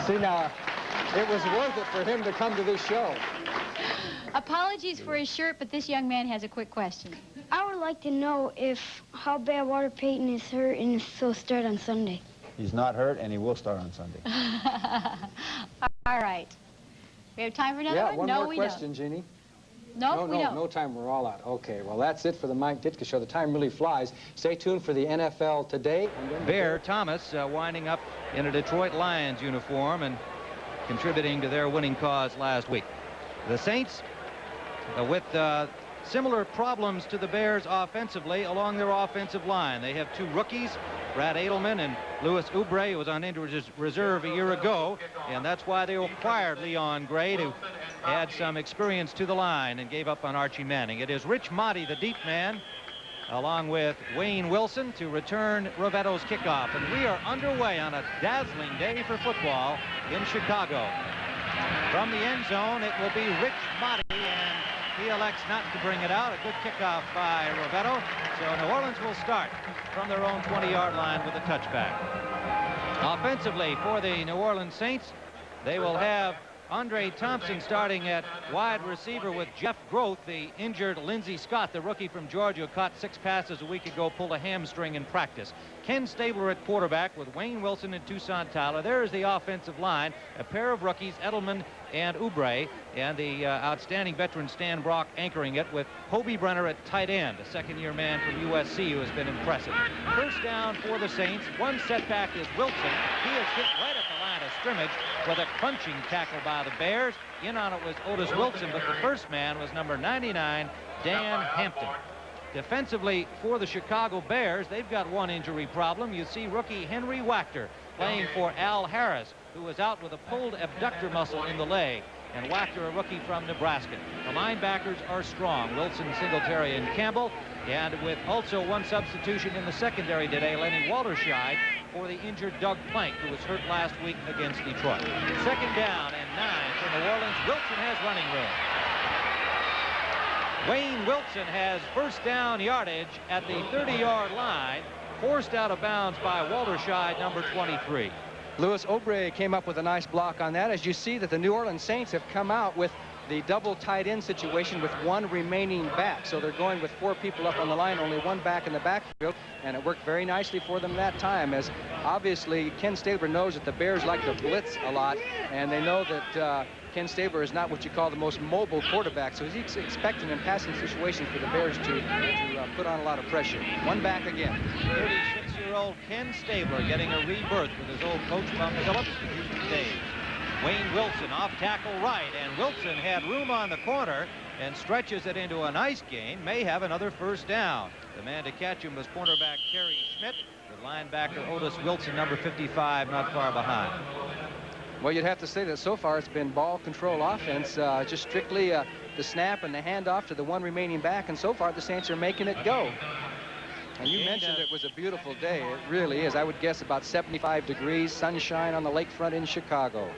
See, now, it was worth it for him to come to this show. Apologies for his shirt, but this young man has a quick question. I would like to know how bad Walter Payton is hurt and so start on Sunday. He's not hurt, and he will start on Sunday. All right. We have time for another Yeah, one? one more question, Jeannie. No, we don't. No time. We're all out. Okay, well, that's it for the Mike Ditka Show. The time really flies. Stay tuned for the NFL Today. Bear Thomas winding up in a Detroit Lions uniform and contributing to their winning cause last week. The Saints with similar problems to the Bears offensively along their offensive line. They have two rookies, Brad Edelman and Louis Oubre, who was on injured reserve a year ago, and that's why they acquired Leon Gray to add some experience to the line and gave up on Archie Manning. It is Rich Motti, the deep man, along with Wayne Wilson to return Rovetto's kickoff. And we are underway on a dazzling day for football in Chicago. From the end zone, it will be Rich Motti, and he elects not to bring it out. A good kickoff by Rovetto. So New Orleans will start from their own 20-yard line with a touchback. Offensively for the New Orleans Saints, they will have Andre Thompson starting at wide receiver with Jeff Groth, the injured Lindsey Scott, the rookie from Georgia, who caught 6 passes a week ago, pulled a hamstring in practice. Ken Stabler at quarterback with Wayne Wilson and Toussaint Tyler. There is the offensive line, a pair of rookies, Edelman and Oubre, and the outstanding veteran Stan Brock anchoring it with Hobie Brenner at tight end, a second-year man from USC who has been impressive. First down for the Saints. One setback is Wilson. He is hit right at the line of scrimmage with a crunching tackle by the Bears. In on it was Otis Wilson, but the first man was number 99, Dan Hampton. Defensively for the Chicago Bears, they've got one injury problem. You see rookie Henry Wachter playing for Al Harris, who was out with a pulled abductor muscle in the leg. And Wachter, a rookie from Nebraska. The linebackers are strong. Wilson, Singletary, and Campbell. And with also one substitution in the secondary today, Lenny Walterscheid for the injured Doug Plank, who was hurt last week against Detroit. Second down and 9 for New Orleans. Wilson has running room. Wayne Wilson has first down yardage at the 30-yard line, forced out of bounds by Walterscheid, number 23. Louis Oubre came up with a nice block on that. As you see that the New Orleans Saints have come out with the double tight end situation with one remaining back. So they're going with 4 people up on the line, only one back in the backfield, and it worked very nicely for them that time, as obviously Ken Stabler knows that the Bears like to blitz a lot, and they know that Ken Stabler is not what you call the most mobile quarterback, so he's expecting in passing situations for the Bears to put on a lot of pressure. One back again. 36-year-old Ken Stabler getting a rebirth with his old coach, Bum Phillips, the Houston Days. Wayne Wilson off tackle right, and Wilson had room on the corner and stretches it into a nice gain, may have another first down. The man to catch him was cornerback Kerry Schmidt, with linebacker Otis Wilson, number 55, not far behind. Well, you'd have to say that so far it's been ball control offense, just strictly the snap and the handoff to the one remaining back, and so far the Saints are making it go. And you mentioned it was a beautiful day. It really is. I would guess about 75 degrees, sunshine on the lakefront in Chicago.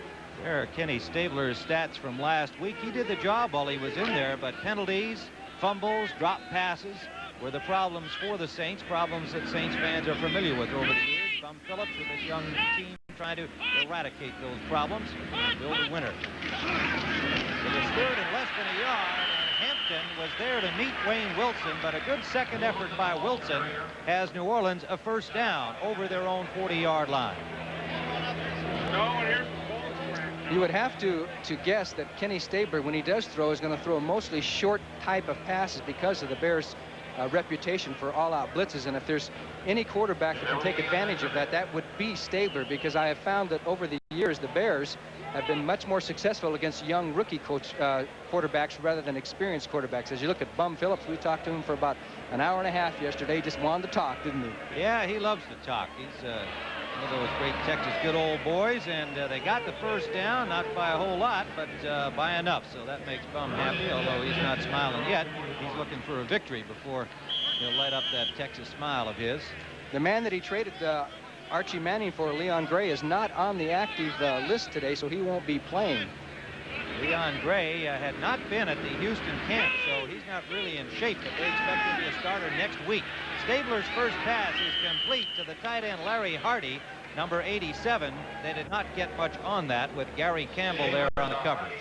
There are Kenny Stabler's stats from last week. He did the job while he was in there, but penalties, fumbles, drop passes were the problems for the Saints, problems that Saints fans are familiar with over the years. Bum Phillips with this young team trying to eradicate those problems and build a winner. It is third and less than a yard, and Hampton was there to meet Wayne Wilson, but a good second effort by Wilson has New Orleans a first down over their own 40-yard line. You would have to guess that Kenny Stabler, when he does throw, is going to throw mostly short type of passes because of the Bears' reputation for all-out blitzes. And if there's any quarterback that can take advantage of that, that would be Stabler, because I have found that over the years, the Bears have been much more successful against young rookie quarterbacks rather than experienced quarterbacks. As you look at Bum Phillips, we talked to him for about an hour and a half yesterday. He just wanted to talk, didn't he? Yeah, he loves to talk. He's one of those great Texas good old boys, and they got the first down, not by a whole lot, but by enough. So that makes Bum happy, although he's not smiling yet. He's looking for a victory before he'll light up that Texas smile of his. The man that he traded Archie Manning for, Leon Gray, is not on the active list today, so he won't be playing. Leon Gray had not been at the Houston camp, so he's not really in shape, but they expect him to be a starter next week. Stabler's first pass is complete to the tight end Larry Hardy, number 87. They did not get much on that with Gary Campbell there on the coverage.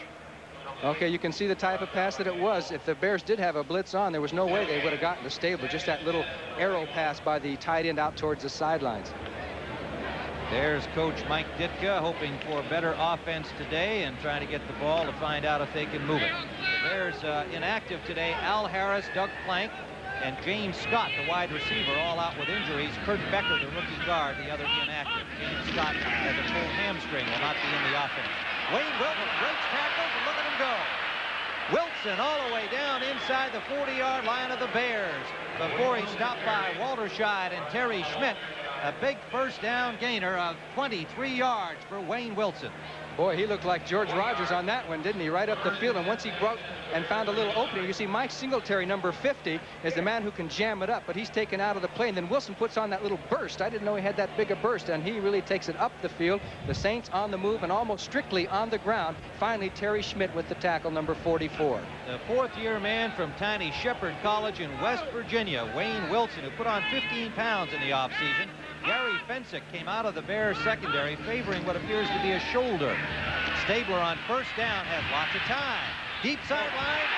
Okay, you can see the type of pass that it was. If the Bears did have a blitz on, there was no way they would have gotten to Stabler. Just that little arrow pass by the tight end out towards the sidelines. There's Coach Mike Ditka hoping for better offense today and trying to get the ball to find out if they can move it. The Bears inactive today. Al Harris, Doug Plank, and James Scott, the wide receiver, all out with injuries. Kurt Becker, the rookie guard, the other inactive. James Scott has a full hamstring, will not be in the offense. Wayne Wilson breaks tackles, and look at him go. Wilson all the way down inside the 40-yard line of the Bears before he stopped by Walter Scheid and Terry Schmidt. A big first down gainer of 23 yards for Wayne Wilson. Boy, he looked like George Rogers on that one, didn't he? Right up the field. And once he broke and found a little opening, you see Mike Singletary, number 50, is the man who can jam it up, but he's taken out of the play. And then Wilson puts on that little burst. I didn't know he had that big a burst, and he really takes it up the field. The Saints on the move and almost strictly on the ground. Finally, Terry Schmidt with the tackle, number 44. The fourth-year man from Tiny Shepherd College in West Virginia, Wayne Wilson, who put on 15 pounds in the offseason. Gary Fensick came out of the Bears secondary favoring what appears to be a shoulder. Stabler on first down has lots of time. Deep sideline,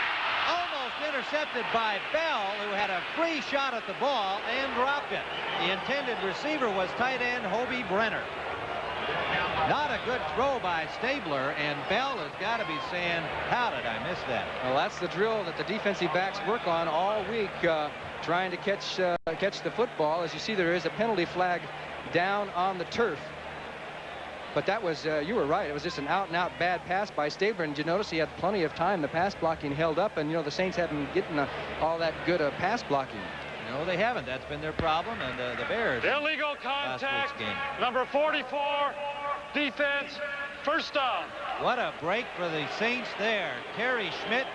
almost intercepted by Bell, who had a free shot at the ball and dropped it. The intended receiver was tight end Hobie Brenner. Not a good throw by Stabler, and Bell has got to be saying, how did I miss that? Well, that's the drill that the defensive backs work on all week, trying to catch the football. As you see, there is a penalty flag down on the turf. But that was, you were right, it was just an out-and-out bad pass by Stabler. And you notice he had plenty of time. The pass blocking held up, and, you know, the Saints haven't gotten all that good pass blocking. No, they haven't. That's been their problem, and the Bears. Illegal contact, number 44, defense, first down. What a break for the Saints there. Terry Schmidt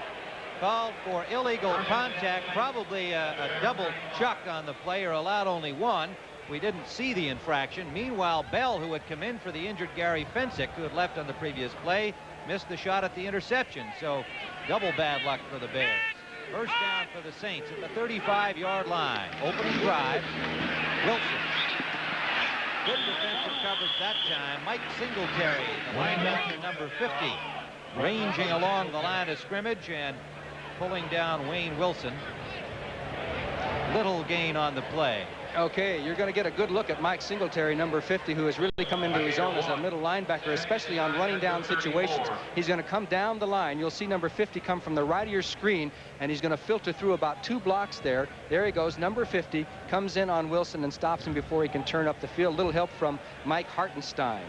called for illegal contact, probably a double chuck on the play, or allowed only one. We didn't see the infraction. Meanwhile, Bell, who had come in for the injured Gary Fensick, who had left on the previous play, missed the shot at the interception. So double bad luck for the Bears. First down for the Saints at the 35-yard line. Opening drive. Wilson. Good defensive coverage that time. Mike Singletary, the linebacker, number 50, ranging along the line of scrimmage and pulling down Wayne Wilson. Little gain on the play. Okay, you're going to get a good look at Mike Singletary, number 50, who has really come into his own as a middle linebacker, especially on running down situations. He's going to come down the line. You'll see number 50 come from the right of your screen, and he's going to filter through about 2 blocks there. There he goes, number 50, comes in on Wilson and stops him before he can turn up the field. Little help from Mike Hartenstein.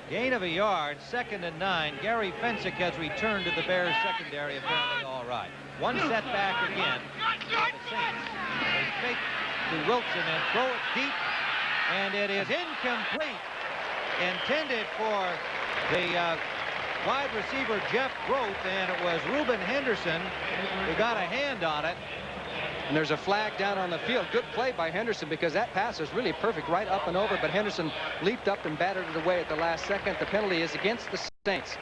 Gain of a yard, 2nd and 9. Gary Fensick has returned to the Bears secondary, apparently all right. One setback again. The Saints, they fake to Wilson and throw it deep, and it is incomplete. Intended for the wide receiver Jeff Groth, and it was Reuben Henderson who got a hand on it. And there's a flag down on the field. Good play by Henderson, because that pass was really perfect, right up and over, but Henderson leaped up and batted it away at the last second. The penalty is against the Saints.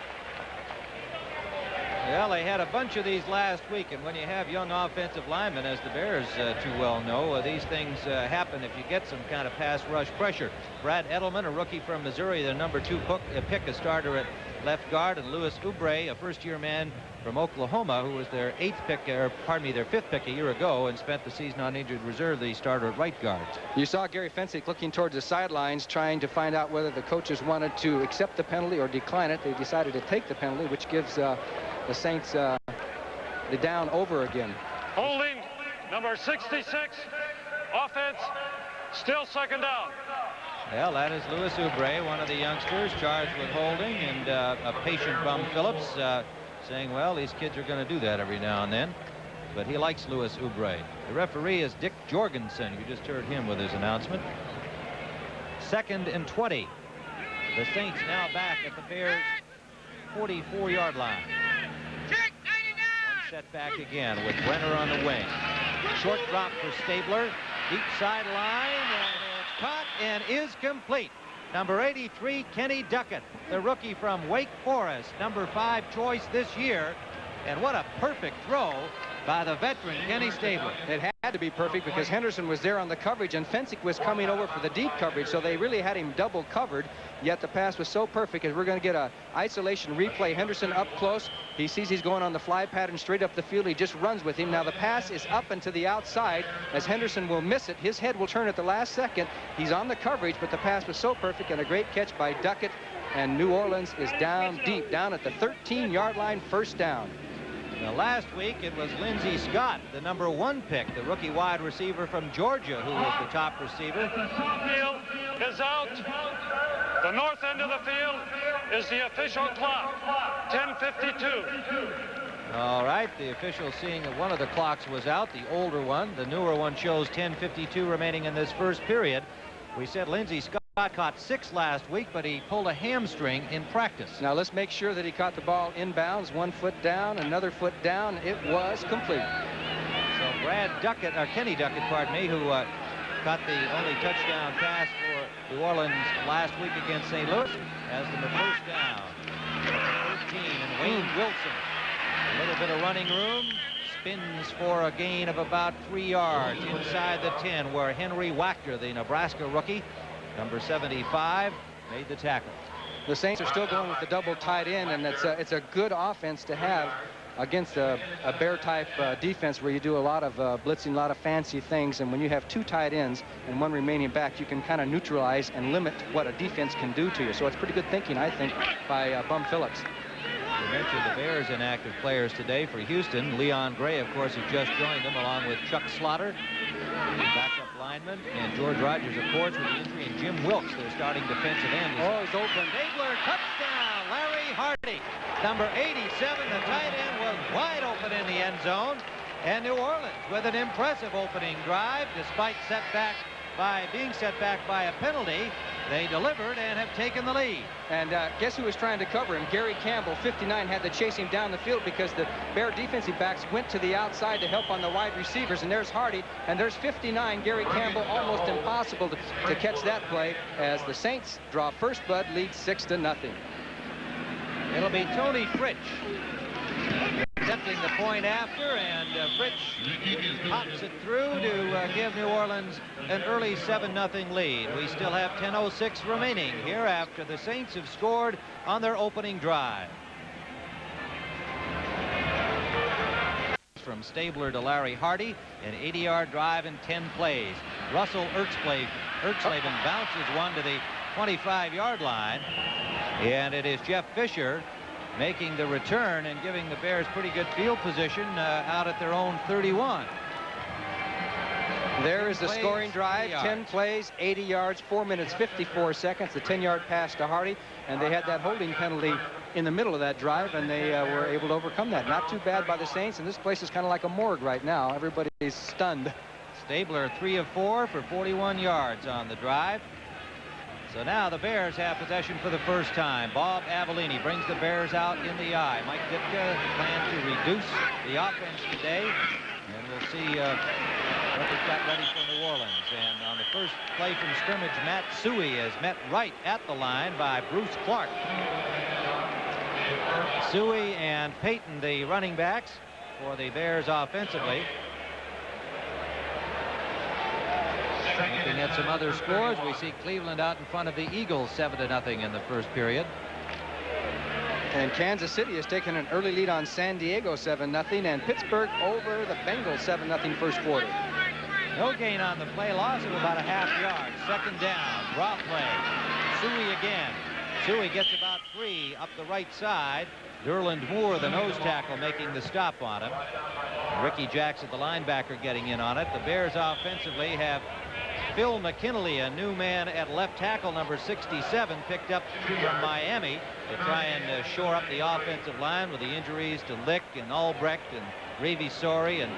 Well, they had a bunch of these last week, and when you have young offensive linemen, as the Bears too well know, these things happen if you get some kind of pass rush pressure. Brad Edelman, a rookie from Missouri, the number 2 pick, a starter at left guard, and Louis Oubre, a first-year man from Oklahoma, who was their 5th pick a year ago and spent the season on injured reserve, the starter at right guard. You saw Gary Fensick looking towards the sidelines, trying to find out whether the coaches wanted to accept the penalty or decline it. They decided to take the penalty, which gives the Saints the down over again. Holding, number 66, offense, still 2nd down. Well, that is Louis Oubre, one of the youngsters charged with holding, and a patient Bum Phillips saying, well, these kids are going to do that every now and then. But he likes Louis Oubre. The referee is Dick Jorgensen. You just heard him with his announcement. 2nd and 20. The Saints now back at the Bears' 44-yard line. One setback again with Brenner on the wing. Short drop for Stabler. Deep sideline, and it's caught and is complete. Number 83, Kenny Duckett, the rookie from Wake Forest, number 5 choice this year. And what a perfect throw by the veteran Kenny Stabler. It had to be perfect because Henderson was there on the coverage and Fensick was coming over for the deep coverage, so they really had him double covered, yet the pass was so perfect as we're going to get a isolation replay. Henderson up close. He sees he's going on the fly pattern straight up the field. He just runs with him. Now the pass is up and to the outside as Henderson will miss it. His head will turn at the last second. He's on the coverage, but the pass was so perfect, and a great catch by Duckett, and New Orleans is down deep, down at the 13-yard line, first down. Now, last week it was Lindsey Scott, the #1 pick, the rookie wide receiver from Georgia, who was the top receiver. Field is out. The north end of the field is the official clock. 10:52. All right, the official seeing that one of the clocks was out, the older one. The newer one shows 10:52 remaining in this first period. We said Lindsey Scott caught 6 last week, but he pulled a hamstring in practice. Now let's make sure that he caught the ball inbounds. 1 foot down, another foot down. It was complete. So Kenny Duckett, pardon me, who caught the only touchdown pass for New Orleans last week against St. Louis, has them a first down. 13, and Wayne Wilson, a little bit of running room, spins for a gain of about 3 yards inside the 10, where Henry Wachter, the Nebraska rookie, number 75, made the tackle. The Saints are still going with the double tight end, and it's a good offense to have against a bear-type defense where you do a lot of blitzing, a lot of fancy things, and when you have 2 tight ends and 1 remaining back, you can kind of neutralize and limit what a defense can do to you. So it's pretty good thinking, I think, by Bum Phillips. You mentioned the Bears' inactive players today for Houston. Leon Gray, of course, has just joined them, along with Chuck Slaughter, the backup lineman, and George Rogers, of course, with the injury, and Jim Wilkes, their starting defensive end. Oh, he's open. Stabler, touchdown, Larry Hardy. Number 87, the tight end, was wide open in the end zone. And New Orleans with an impressive opening drive, despite being set back by a penalty. They delivered and have taken the lead. And guess who was trying to cover him? Gary Campbell, 59, had to chase him down the field because the Bear defensive backs went to the outside to help on the wide receivers. And there's Hardy, and there's 59, Gary Campbell. Almost impossible to catch that play as the Saints draw first blood, lead 6-0. It'll be Tony Fritsch attempting the point after, and Fritsch pops it through to give New Orleans an early 7-0 lead. We still have 10:06 remaining here after the Saints have scored on their opening drive. From Stabler to Larry Hardy, an 80-yard drive in 10 plays. Russell Erxleben bounces one to the 25-yard line, and it is Jeff Fisher making the return and giving the Bears pretty good field position out at their own 31. There is the scoring drive, 10 plays, 80 yards, 4 minutes, 54 seconds, the 10-yard pass to Hardy, and they had that holding penalty in the middle of that drive, and they were able to overcome that. Not too bad by the Saints, and this place is kind of like a morgue right now. Everybody's stunned. Stabler 3 of 4 for 41 yards on the drive. So now the Bears have possession for the first time. Bob Avellini brings the Bears out in the I. Mike Ditka plans to reduce the offense today, and we'll see what they've got ready for New Orleans. And on the first play from scrimmage, Matt Suey is met right at the line by Bruce Clark. Suey and Payton, the running backs for the Bears offensively. Looking at some other scores, we see Cleveland out in front of the Eagles 7-0 in the first period. And Kansas City has taken an early lead on San Diego 7-0, and Pittsburgh over the Bengals 7-0 first quarter. No gain on the play, loss of about a half yard. Second down, draw play. Suey again. Suey gets about 3 up the right side. Derland Moore, the nose tackle, making the stop on him. Ricky Jackson, the linebacker, getting in on it. The Bears offensively have Phil McKinley, a new man at left tackle, number 67, picked up from Miami to try and shore up the offensive line with the injuries to Lick and Albrecht and Ravisori. And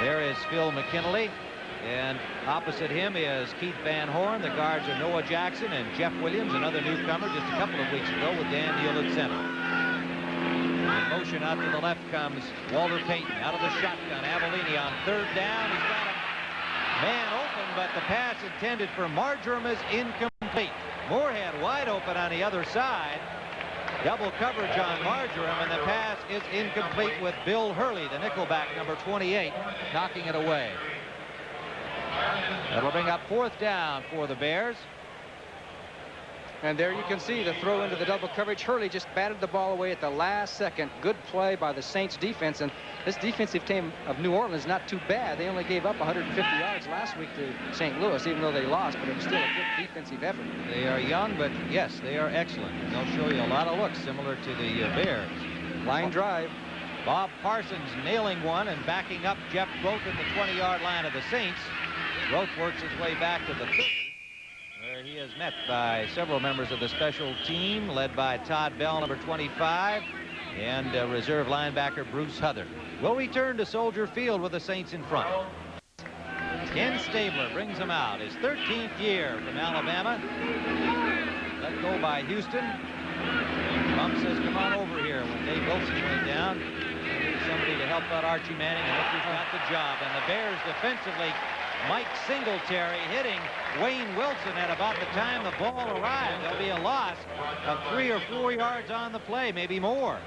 there is Phil McKinley. And opposite him is Keith Van Horn. The guards are Noah Jackson and Jeff Williams, another newcomer just a couple of weeks ago with Dan Deal at center. In motion out to the left comes Walter Payton out of the shotgun. Avellini on third down. He's got a man open, but the pass intended for Marjoram is incomplete. Moorhead wide open on the other side. Double coverage on Marjoram, and the pass is incomplete with Bill Hurley, the nickelback, number 28, knocking it away. That'll bring up 4th down for the Bears. And there you can see the throw into the double coverage. Hurley just batted the ball away at the last second. Good play by the Saints defense. And this defensive team of New Orleans is not too bad. They only gave up 150 yards last week to St. Louis, even though they lost, but it was still a good defensive effort. They are young, but yes, they are excellent. They'll show you a lot of looks similar to the Bears. Line drive. Bob Parsons nailing one and backing up Jeff Groth at the 20-yard line of the Saints. Groth works his way back to the 30. Where he is met by several members of the special team, led by Todd Bell, number 25, and reserve linebacker Bruce Huther. We'll return to Soldier Field with the Saints in front. Ken Stabler brings him out, his 13th year from Alabama. Let go by Houston. Bump says, come on over here. When Dave Wilson went down, they needed somebody to help out Archie Manning, and look who's got the job. And the Bears defensively, Mike Singletary hitting Wayne Wilson at about the time the ball arrived. There'll be a loss of 3 or 4 yards on the play, maybe more.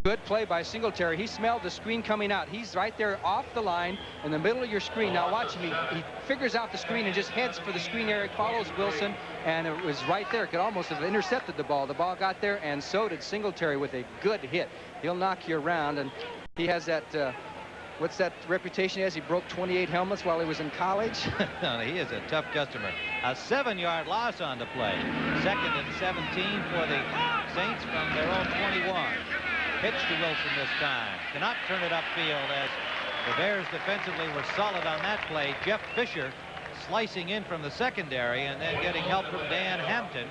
Good play by Singletary. He smelled the screen coming out. He's right there off the line in the middle of your screen. Now watch him. He figures out the screen and just heads for the screen area, follows Wilson, and it was right there. Could almost have intercepted the ball. The ball got there, and so did Singletary with a good hit. He'll knock you around, and he has that... what's that reputation he has? He broke 28 helmets while he was in college. He is a tough customer. A 7-yard loss on the play. 2nd and 17 for the Saints from their own 21. Pitch to Wilson this time. Cannot turn it upfield as the Bears defensively were solid on that play. Jeff Fisher slicing in from the secondary and then getting help from Dan Hampton.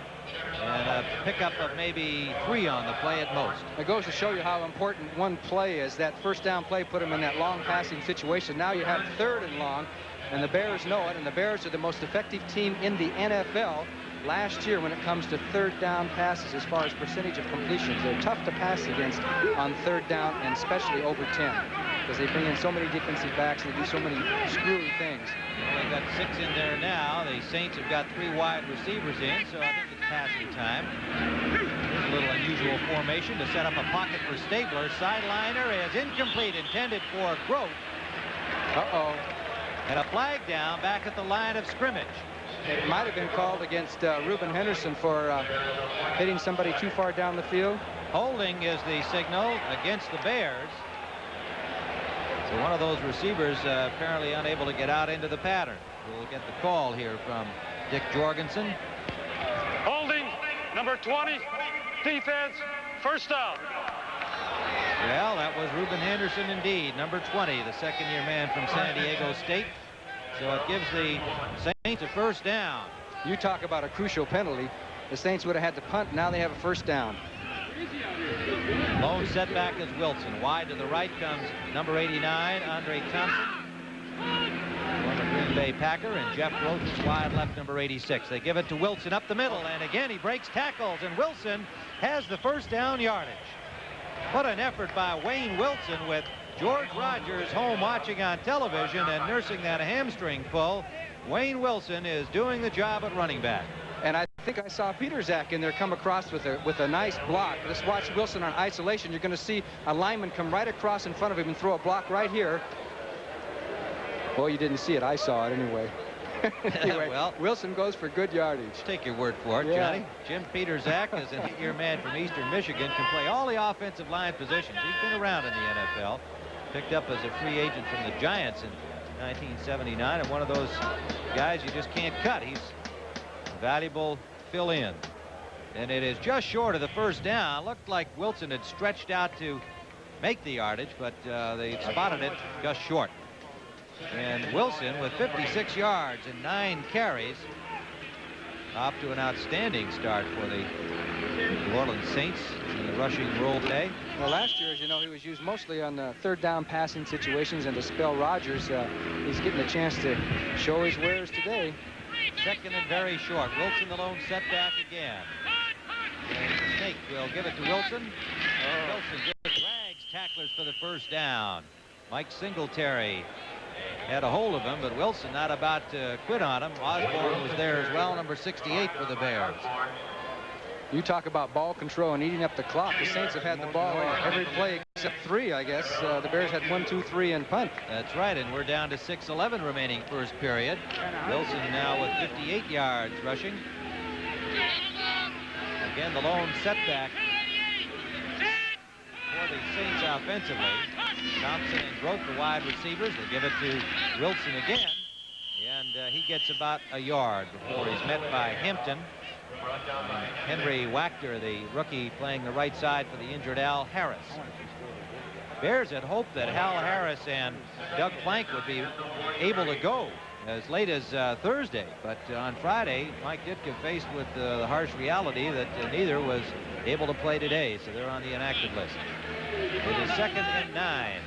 And a pickup of maybe 3 on the play at most. It goes to show you how important one play is. That first down play put him in that long passing situation. Now you have 3rd and long, and the Bears know it, and the Bears are the most effective team in the NFL last year when it comes to 3rd down passes as far as percentage of completions. They're tough to pass against on 3rd down, and especially over 10, because they bring in so many defensive backs and they do so many screwy things. Well, they've got 6 in there now. The Saints have got 3 wide receivers in, so I think it's passing time. Here's a little unusual formation to set up a pocket for Stabler. Sideliner is incomplete, intended for Groth. Uh-oh. And a flag down back at the line of scrimmage. It might have been called against Reuben Henderson for hitting somebody too far down the field. Holding is the signal against the Bears. So one of those receivers apparently unable to get out into the pattern. We'll get the call here from Dick Jorgensen. Holding, number 20, defense, first down. Well, that was Reuben Henderson indeed, number 20, the 2nd-year man from San Diego State. So it gives the Saints a first down. You talk about a crucial penalty. The Saints would have had to punt. Now they have a first down. Lone setback is Wilson. Wide to the right comes number 89, Andre Thompson, former Green Bay Packer, and Jeff Groth is wide left, number 86. They give it to Wilson up the middle, and again he breaks tackles, and Wilson has the first down yardage. What an effort by Wayne Wilson, with George Rogers home watching on television and nursing that hamstring pull. Wayne Wilson is doing the job at running back. And I think I saw Peter Zach in there come across with a nice block. Let's watch Wilson on isolation. You're going to see a lineman come right across in front of him and throw a block right here. Boy, you didn't see it. I saw it anyway. Anyway, well, Wilson goes for good yardage. Take your word for it, yeah. Johnny. Jim Peter Zach is an 8-year man from Eastern Michigan, can play all the offensive line positions. He's been around in the NFL. Picked up as a free agent from the Giants in 1979, and one of those guys you just can't cut. He's a valuable fill-in. And it is just short of the first down. Looked like Wilson had stretched out to make the yardage, but they spotted it just short. And Wilson, with 56 yards and 9 carries, off to an outstanding start for the New Orleans Saints in the rushing role today. Well, last year, as you know, he was used mostly on the 3rd down passing situations, and to spell Rogers, he's getting a chance to show his wares today. 2nd and very short. Wilson the lone setback again. And Snake will give it to Wilson. Wilson just drags tacklers for the first down. Mike Singletary had a hold of him, but Wilson not about to quit on him. Osborne was there as well, number 68 for the Bears. You talk about ball control and eating up the clock. The Saints have had the ball every play except 3, I guess. The Bears had 1, 2, 3 and punt. That's right, and we're down to 6:11 remaining first period. Wilson now with 58 yards rushing. Again, the lone setback for the Saints offensively. Thompson and Grote, the wide receivers. They give it to Wilson again, and he gets about a yard before he's met by Hampton. Henry Wachter, the rookie, playing the right side for the injured Al Harris. Bears had hoped that Hal Harris and Doug Plank would be able to go as late as Thursday, but on Friday, Mike Ditka faced with the harsh reality that neither was able to play today, so they're on the inactive list. It is 2nd and 9.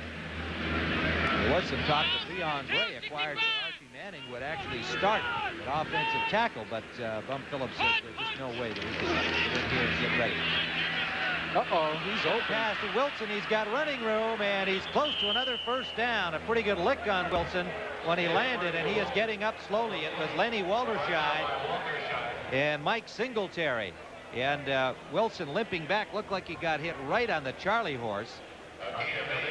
There was some talk that Leon Gray, acquired for Archie Manning, would actually start at offensive tackle, but Bum Phillips said there's just no way that he can get in here and get ready. Uh-oh, he's open. Pass to Wilson. He's got running room, and he's close to another first down. A pretty good lick on Wilson when he landed, and he is getting up slowly. It was Lenny Walterscheid and Mike Singletary. And Wilson limping back, looked like he got hit right on the Charlie horse.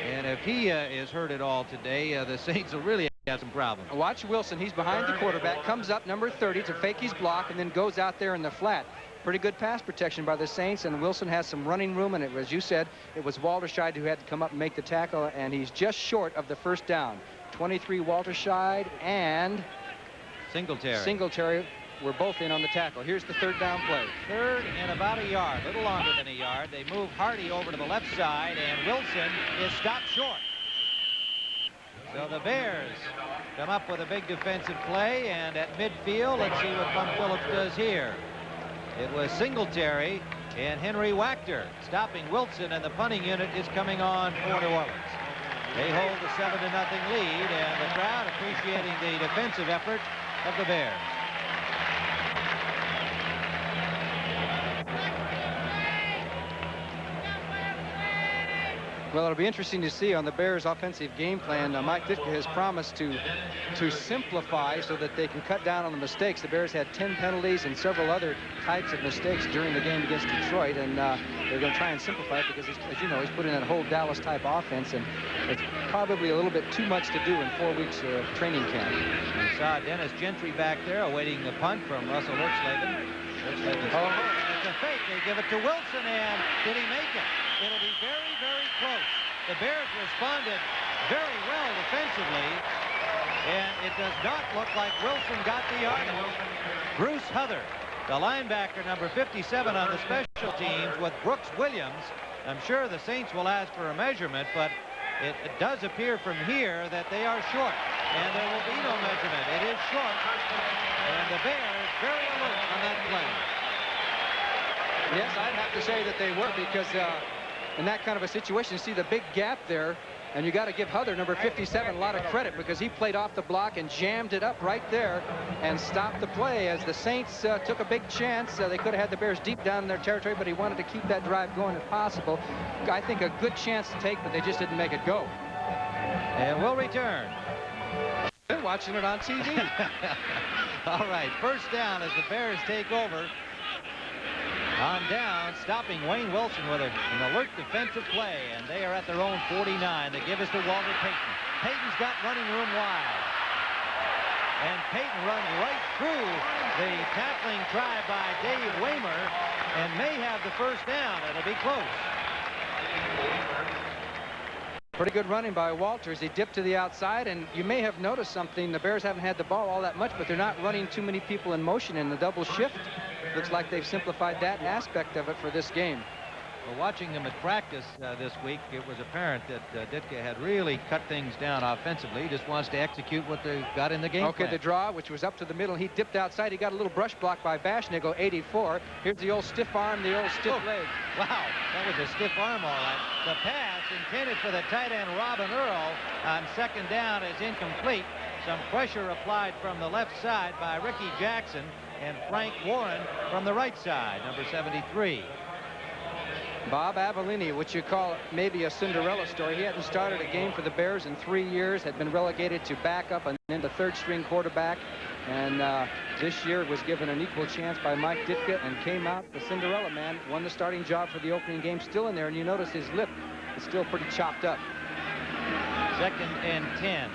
And if he is hurt at all today, the Saints will really have some problems. Watch Wilson. He's behind the quarterback, comes up number 30 to fake his block, and then goes out there in the flat. Pretty good pass protection by the Saints, and Wilson has some running room, and as you said, it was Walterscheid who had to come up and make the tackle, and he's just short of the first down. 23 Walterscheid and Singletary were both in on the tackle. Here's the 3rd down play. 3rd and about a yard, a little longer than a yard. They move Hardy over to the left side, and Wilson is stopped short. So the Bears come up with a big defensive play, and at midfield, let's see what Bum Phillips does here. It was Singletary and Henry Wachter stopping Wilson, and the punting unit is coming on for New Orleans. They hold the 7-0 lead, and the crowd appreciating the defensive effort of the Bears. Well, it'll be interesting to see on the Bears' offensive game plan. Mike Ditka has promised to simplify so that they can cut down on the mistakes. The Bears had 10 penalties and several other types of mistakes during the game against Detroit, and they're going to try and simplify it because, as you know, he's put in that whole Dallas-type offense, and it's probably a little bit too much to do in 4 weeks of training camp. We saw Dennis Gentry back there awaiting the punt from Russell Hirschleben. It's a fake. They give it to Wilson, and did he make it? It'll be very, very close. The Bears responded very well defensively, and it does not look like Wilson got the yardage. Bruce Huther, the linebacker, number 57 on the special teams, with Brooks Williams. I'm sure the Saints will ask for a measurement, but it does appear from here that they are short, and there will be no measurement. It is short, and the Bears very alert on that play. Yes, I'd have to say that they were, because in that kind of a situation, you see the big gap there, and you got to give Huther, number 57, a lot of credit, because he played off the block and jammed it up right there and stopped the play as the Saints took a big chance. They could have had the Bears deep down in their territory, but he wanted to keep that drive going if possible. I think a good chance to take, but they just didn't make it go. And we'll return. Been watching it on TV. All right, first down as the Bears take over. On down, stopping Wayne Wilson with an alert defensive play, and they are at their own 49. They give us to Walter Payton. Payton's got running room wide. And Payton runs right through the tackling try by Dave Waymer and may have the first down. It'll be close. Pretty good running by Walters. He dipped to the outside, and you may have noticed something. The Bears haven't had the ball all that much, but they're not running too many people in motion in the double shift. Looks like they've simplified that aspect of it for this game. Well, watching them at practice this week, it was apparent that Ditka had really cut things down offensively. He just wants to execute what they got in the game Okay, plan. the draw, which was up to the middle. He dipped outside. He got a little brush block by Bashnigal, 84. Here's the old stiff arm, the old stiff leg. Wow, that was a stiff arm, all right. The pass intended for the tight end, Robin Earl, on second down is incomplete. Some pressure applied from the left side by Ricky Jackson and Frank Warren from the right side, number 73. Bob Avellini, which you call maybe a Cinderella story. He hadn't started a game for the Bears in 3 years, had been relegated to backup and then the third-string quarterback. And this year was given an equal chance by Mike Ditka and came out the Cinderella man, won the starting job for the opening game, still in there. And you notice his lip is still pretty chopped up. 2nd and 10.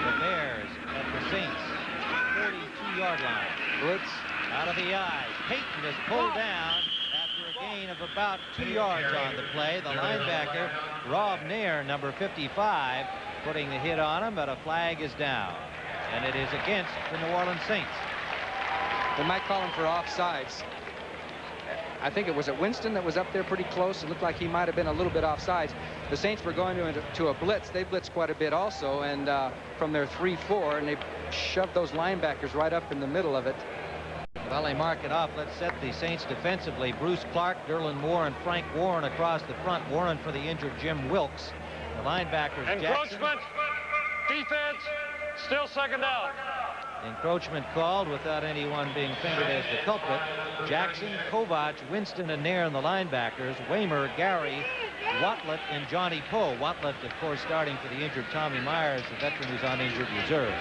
The Bears at the Saints 42-yard line. Blitz out of the eyes. Payton is pulled down after a gain of about 2 yards on the play. The linebacker, Rob Nair, number 55, putting the hit on him, but a flag is down. And it is against the New Orleans Saints. They might call him for offsides. I think it was at Winston that was up there pretty close. It looked like he might have been a little bit offsides. The Saints were going to a blitz. They blitzed quite a bit also, and from their 3-4, and they shoved those linebackers right up in the middle of it. Well, they mark it off. Let's set the Saints defensively. Bruce Clark, Derlin Moore, and Frank Warren across the front. Warren for the injured Jim Wilkes. The linebackers, Jackson. Encroachment. Defense. Still 2nd down. Encroachment called without anyone being fingered as the culprit. Jackson, Kovac, Winston, and Nair in the linebackers. Waymer, Gary, Watlett, and Johnny Poe. Watlett, of course, starting for the injured Tommy Myers, the veteran who's on injured reserve.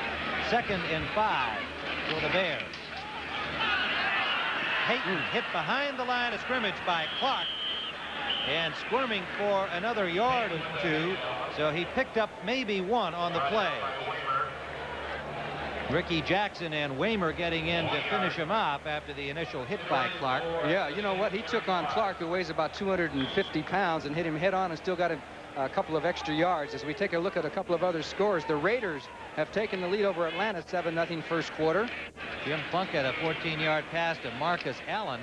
2nd and 5 for the Bears. Payton hit behind the line of scrimmage by Clark and squirming for another yard or 2, so he picked up maybe 1 on the play. Ricky Jackson and Waymer getting in to finish him off after the initial hit by Clark. Yeah, you know what? He took on Clark, who weighs about 250 pounds, and hit him head on and still got a couple of extra yards. As we take a look at a couple of other scores, the Raiders have taken the lead over Atlanta 7-0 first quarter. Jim Funk had a 14-yard pass to Marcus Allen.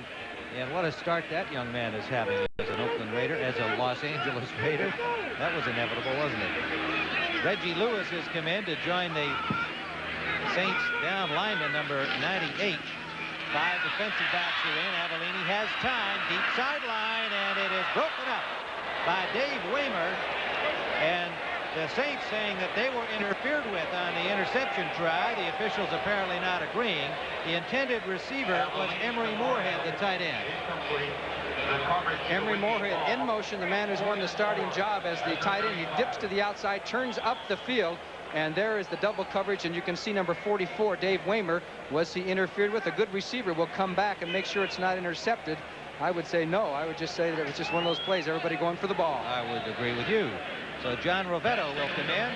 And what a start that young man is having as an Oakland Raider, as a Los Angeles Raider. That was inevitable, wasn't it? Reggie Lewis has come in to join the Saints down lineman number 98. 5 defensive backs are in. Avellini has time. Deep sideline, and it is broken up by Dave Waymer. And the Saints saying that they were interfered with on the interception try. The officials apparently not agreeing. The intended receiver was Emery Moorhead, the tight end. Emery Moorhead in motion, the man who's won the starting job as the tight end. He dips to the outside, turns up the field, and there is the double coverage, and you can see number 44, Dave Waymer. Was he interfered with? A good receiver will come back and make sure it's not intercepted. I would say no. I would just say that it was just one of those plays, everybody going for the ball. I would agree with you. So John Rovetto will come in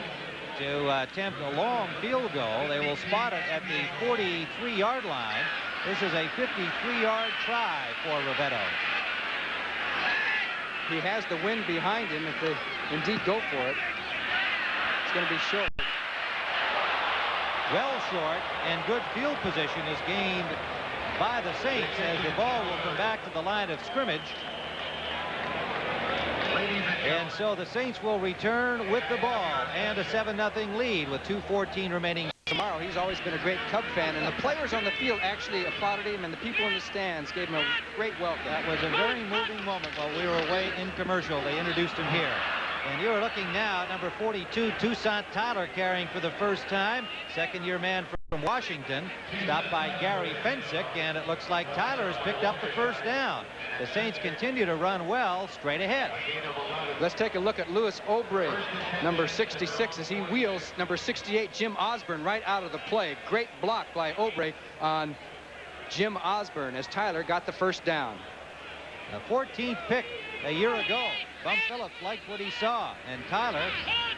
to attempt a long field goal. They will spot it at the 43-yard line. This is a 53-yard try for Rovetto. He has the wind behind him if they indeed go for it. It's going to be short. Well short, and good field position is gained by the Saints as the ball will come back to the line of scrimmage. And so the Saints will return with the ball and a 7-0 lead with 2:14 remaining. Tomorrow, he's always been a great Cub fan, and the players on the field actually applauded him, and the people in the stands gave him a great welcome. That was a very moving moment while we were away in commercial. They introduced him here. And you're looking now at number 42, Toussaint Tyler, carrying for the first time. Second-year man from Washington, stopped by Gary Fensick, and it looks like Tyler has picked up the first down. The Saints continue to run well straight ahead. Let's take a look at Louis Aubrey, number 66, as he wheels number 68, Jim Osborne, right out of the play. Great block by Aubrey on Jim Osborne as Tyler got the first down. The 14th pick a year ago. Bum Phillips liked what he saw, and Tyler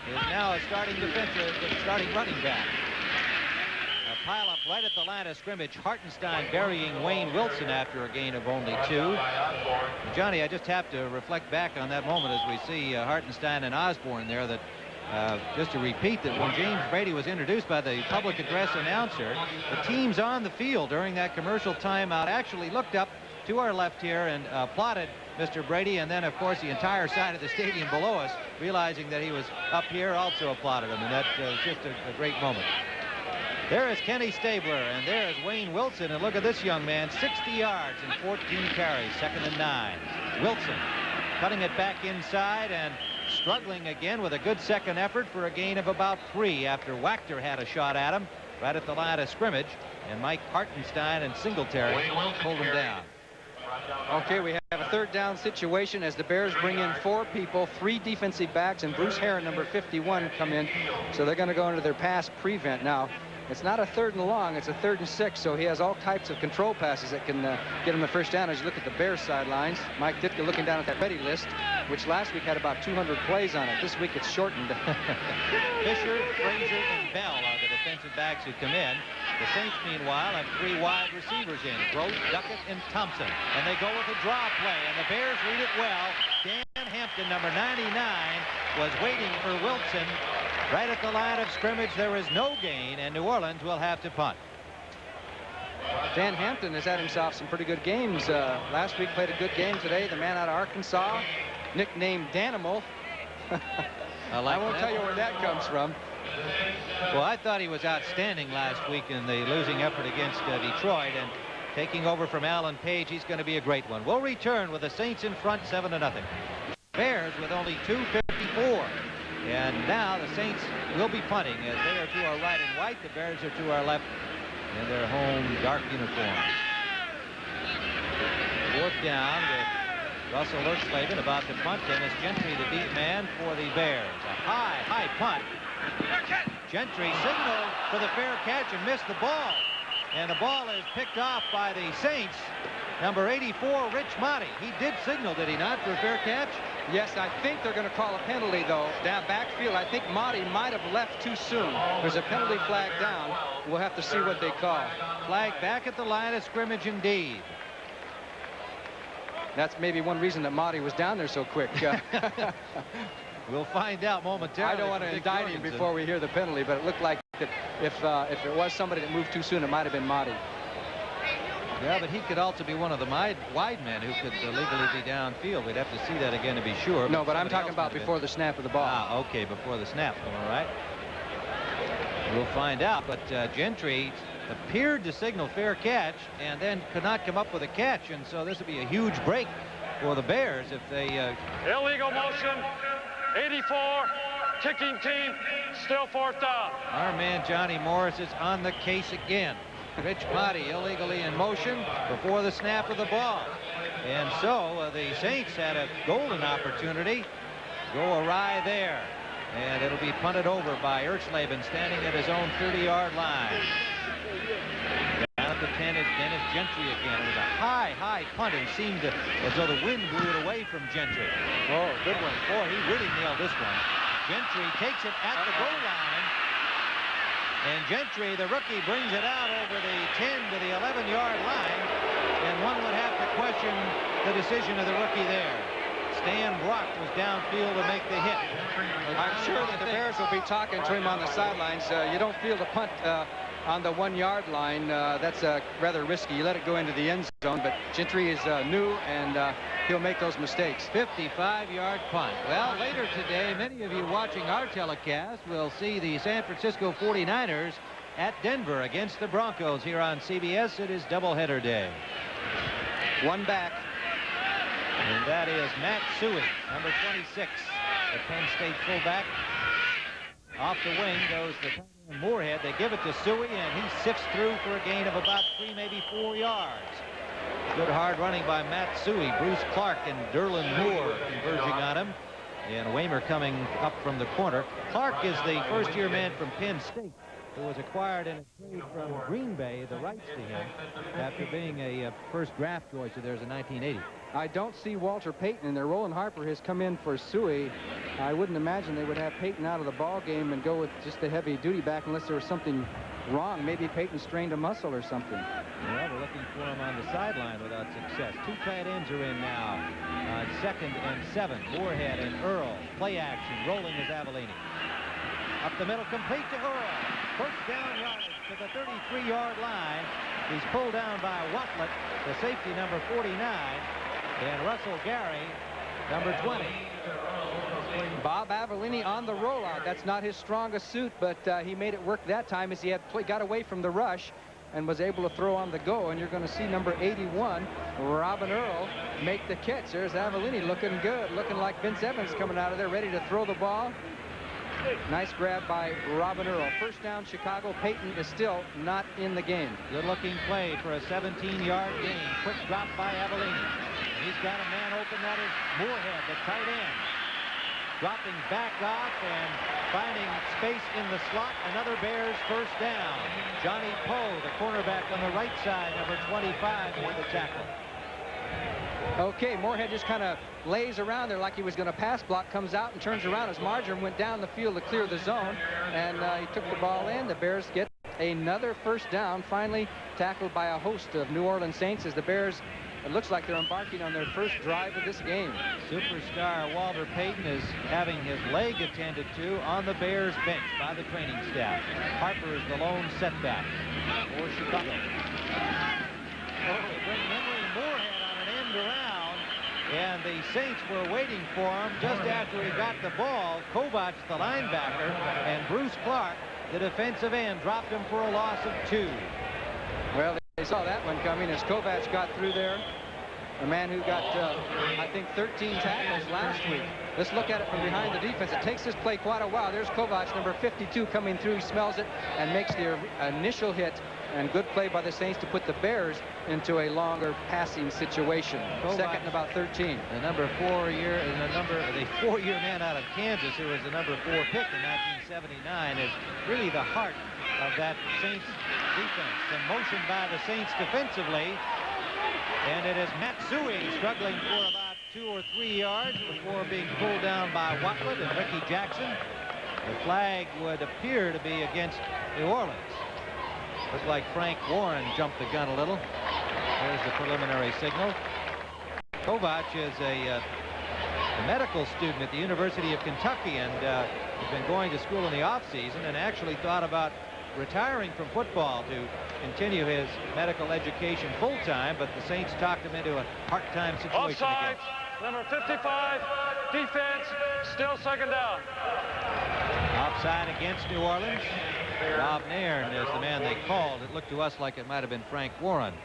is now a starting running back. A pile up right at the line of scrimmage. Hartenstein burying Wayne Wilson after a gain of only 2. Johnny, I just have to reflect back on that moment as we see Hartenstein and Osborne there. That just to repeat that when James Brady was introduced by the public address announcer, the teams on the field during that commercial timeout actually looked up to our left here and applauded Mr. Brady, and then of course the entire side of the stadium below us, realizing that he was up here, also applauded him, and that was just a great moment. There is Kenny Stabler, and there is Wayne Wilson, and look at this young man, 60 yards and 14 carries, 2nd and 9. Wilson cutting it back inside and struggling again with a good second effort for a gain of about 3 after Wachter had a shot at him right at the line of scrimmage, and Mike Hartenstein and Singletary pulled him down. Okay, we have a 3rd down situation as the Bears bring in 4 people, 3 defensive backs, and Bruce Herron, number 51, come in. So they're going to go into their pass prevent now. It's not a 3rd and long, it's a 3rd and 6, so he has all types of control passes that can get him the first down. As you look at the Bears sidelines, Mike Ditka looking down at that ready list, which last week had about 200 plays on it. This week it's shortened. Fisher, Frazier, and Bell are the defensive backs who come in. The Saints, meanwhile, have 3 wide receivers in, Gross, Duckett, and Thompson. And they go with a draw play, and the Bears read it well. Dan Hampton, number 99, was waiting for Wilson. Right at the line of scrimmage, there is no gain, and New Orleans will have to punt. Dan Hampton has had himself some pretty good games. Last week played a good game today. The man out of Arkansas, nicknamed Danimal. I won't tell you where that comes from. Well, I thought he was outstanding last week in the losing effort against Detroit, and taking over from Alan Page, he's going to be a great one. We'll return with the Saints in front 7-0. Bears with only 2:54. And now the Saints will be punting as they are to our right in white. The Bears are to our left in their home dark uniforms. 4th down with Russell Ertzleben about to punt. Dennis Gentry, the beat man for the Bears. A high punt. Gentry signaled for the fair catch and missed the ball. And the ball is picked off by the Saints. Number 84, Rich Motti. He did signal, did he not, for a fair catch? Yes, I think they're going to call a penalty, though. Down backfield, I think Motti might have left too soon. There's a penalty flag down. We'll have to see what they call. Flag back at the line of scrimmage indeed. That's maybe one reason that Motti was down there so quick. We'll find out momentarily. I don't want to indict him before we hear the penalty, but it looked like that if it was somebody that moved too soon, it might have been Motti. Yeah, but he could also be one of the wide men who could legally be downfield. We'd have to see that again to be sure. No, but I'm talking about before the snap of the ball. Ah, okay, before the snap. All right. We'll find out. But Gentry appeared to signal fair catch and then could not come up with a catch. And so this would be a huge break for the Bears if they... Illegal motion. 84. Kicking team. Still 4th down. Our man Johnny Morris is on the case again. Rich Motti illegally in motion before the snap of the ball. And so the Saints had a golden opportunity. Go awry there. And it'll be punted over by Ertzleben standing at his own 30-yard line. Down at the 10 is Dennis Gentry again. It was a high punt and seemed as though the wind blew it away from Gentry. Oh, good one. Boy, he really nailed this one. Gentry takes it at the goal line. And Gentry, the rookie, brings it out over the 10 to the 11-yard line. And one would have to question the decision of the rookie there. Stan Brock was downfield to make the hit. I'm sure that the Bears will be talking to him on the sidelines. You don't field a punt on the 1-yard line. That's rather risky. You let it go into the end zone, but Gentry is new, and he'll make those mistakes. 55-yard punt. Well, later today, many of you watching our telecast will see the San Francisco 49ers at Denver against the Broncos here on CBS. It is doubleheader day. One back. And that is Matt Suey, number 26, the Penn State fullback. Off the wing goes the tight end Moorhead. They give it to Suey, and he sifts through for a gain of about 3, maybe 4 yards. Good hard running by Matt Suey. Bruce Clark and Derlin Moore converging on him. And Waymer coming up from the corner. Clark is the first-year man from Penn State who was acquired in a trade from Green Bay, the rights to him, after being a first draft choice of theirs in 1980. I don't see Walter Payton in there. Roland Harper has come in for Suey. I wouldn't imagine they would have Payton out of the ball game and go with just the heavy-duty back unless there was something wrong. Maybe Payton strained a muscle or something. Well, we're looking for him on the sideline without success. 2 tight ends are in now. 2nd and 7. Moorhead and Earl. Play action. Rolling is Avellini. Up the middle, complete to Earl. First down yardage to the 33-yard line. He's pulled down by Watlett, the safety number 49, and Russell Gary, number 20. Bob Avellini on the rollout. That's not his strongest suit, but he made it work that time as he had got away from the rush and was able to throw on the go. And you're going to see number 81, Robin Earl, make the catch. There's Avellini looking good, looking like Vince Evans coming out of there, ready to throw the ball. Nice grab by Robin Earl. First down, Chicago. Payton is still not in the game. Good-looking play for a 17-yard gain. Quick drop by Avellini. And he's got a man open. That is Moorhead, the tight end. dropping back off and finding space in the slot. Another Bears first down. Johnny Poe, the cornerback on the right side, number 25, made the tackle. Okay, Moorhead just kind of lays around there like he was going to pass block, comes out and turns around as Marjoram went down the field to clear the zone, and he took the ball in. The Bears get another first down, finally tackled by a host of New Orleans Saints as the Bears, it looks like they're embarking on their first drive of this game. Superstar Walter Payton is having his leg attended to on the Bears bench by the training staff. Harper is the lone setback for Chicago. They bring Henry Moorhead on an end around, and the Saints were waiting for him just after he got the ball. Kovac, the linebacker, and Bruce Clark, the defensive end, dropped him for a loss of 2. Well, they saw that one coming as Kovac got through there. A man who got, I think, 13 tackles last week. Let's look at it from behind the defense. It takes this play quite a while. There's Kovac, number 52, coming through. He smells it and makes the initial hit. And good play by the Saints to put the Bears into a longer passing situation. Kovac, second and about 13. The number 4-year, the 4-year man out of Kansas, who was the number 4 pick in 1979, is really the heart of that Saints defense. The motion by the Saints defensively. And it is Matsui struggling for about 2 or 3 yards before being pulled down by Watwood and Ricky Jackson. The flag would appear to be against New Orleans. Looks like Frank Warren jumped the gun a little. There's the preliminary signal. Kovac is a medical student at the University of Kentucky, and has been going to school in the off-season and actually thought about retiring from football to continue his medical education full-time, but the Saints talked him into a part-time situation. Offside, number 55, defense, still second down. Offside against New Orleans. Rob Nairn is the man they called. It looked to us like it might have been Frank Warren.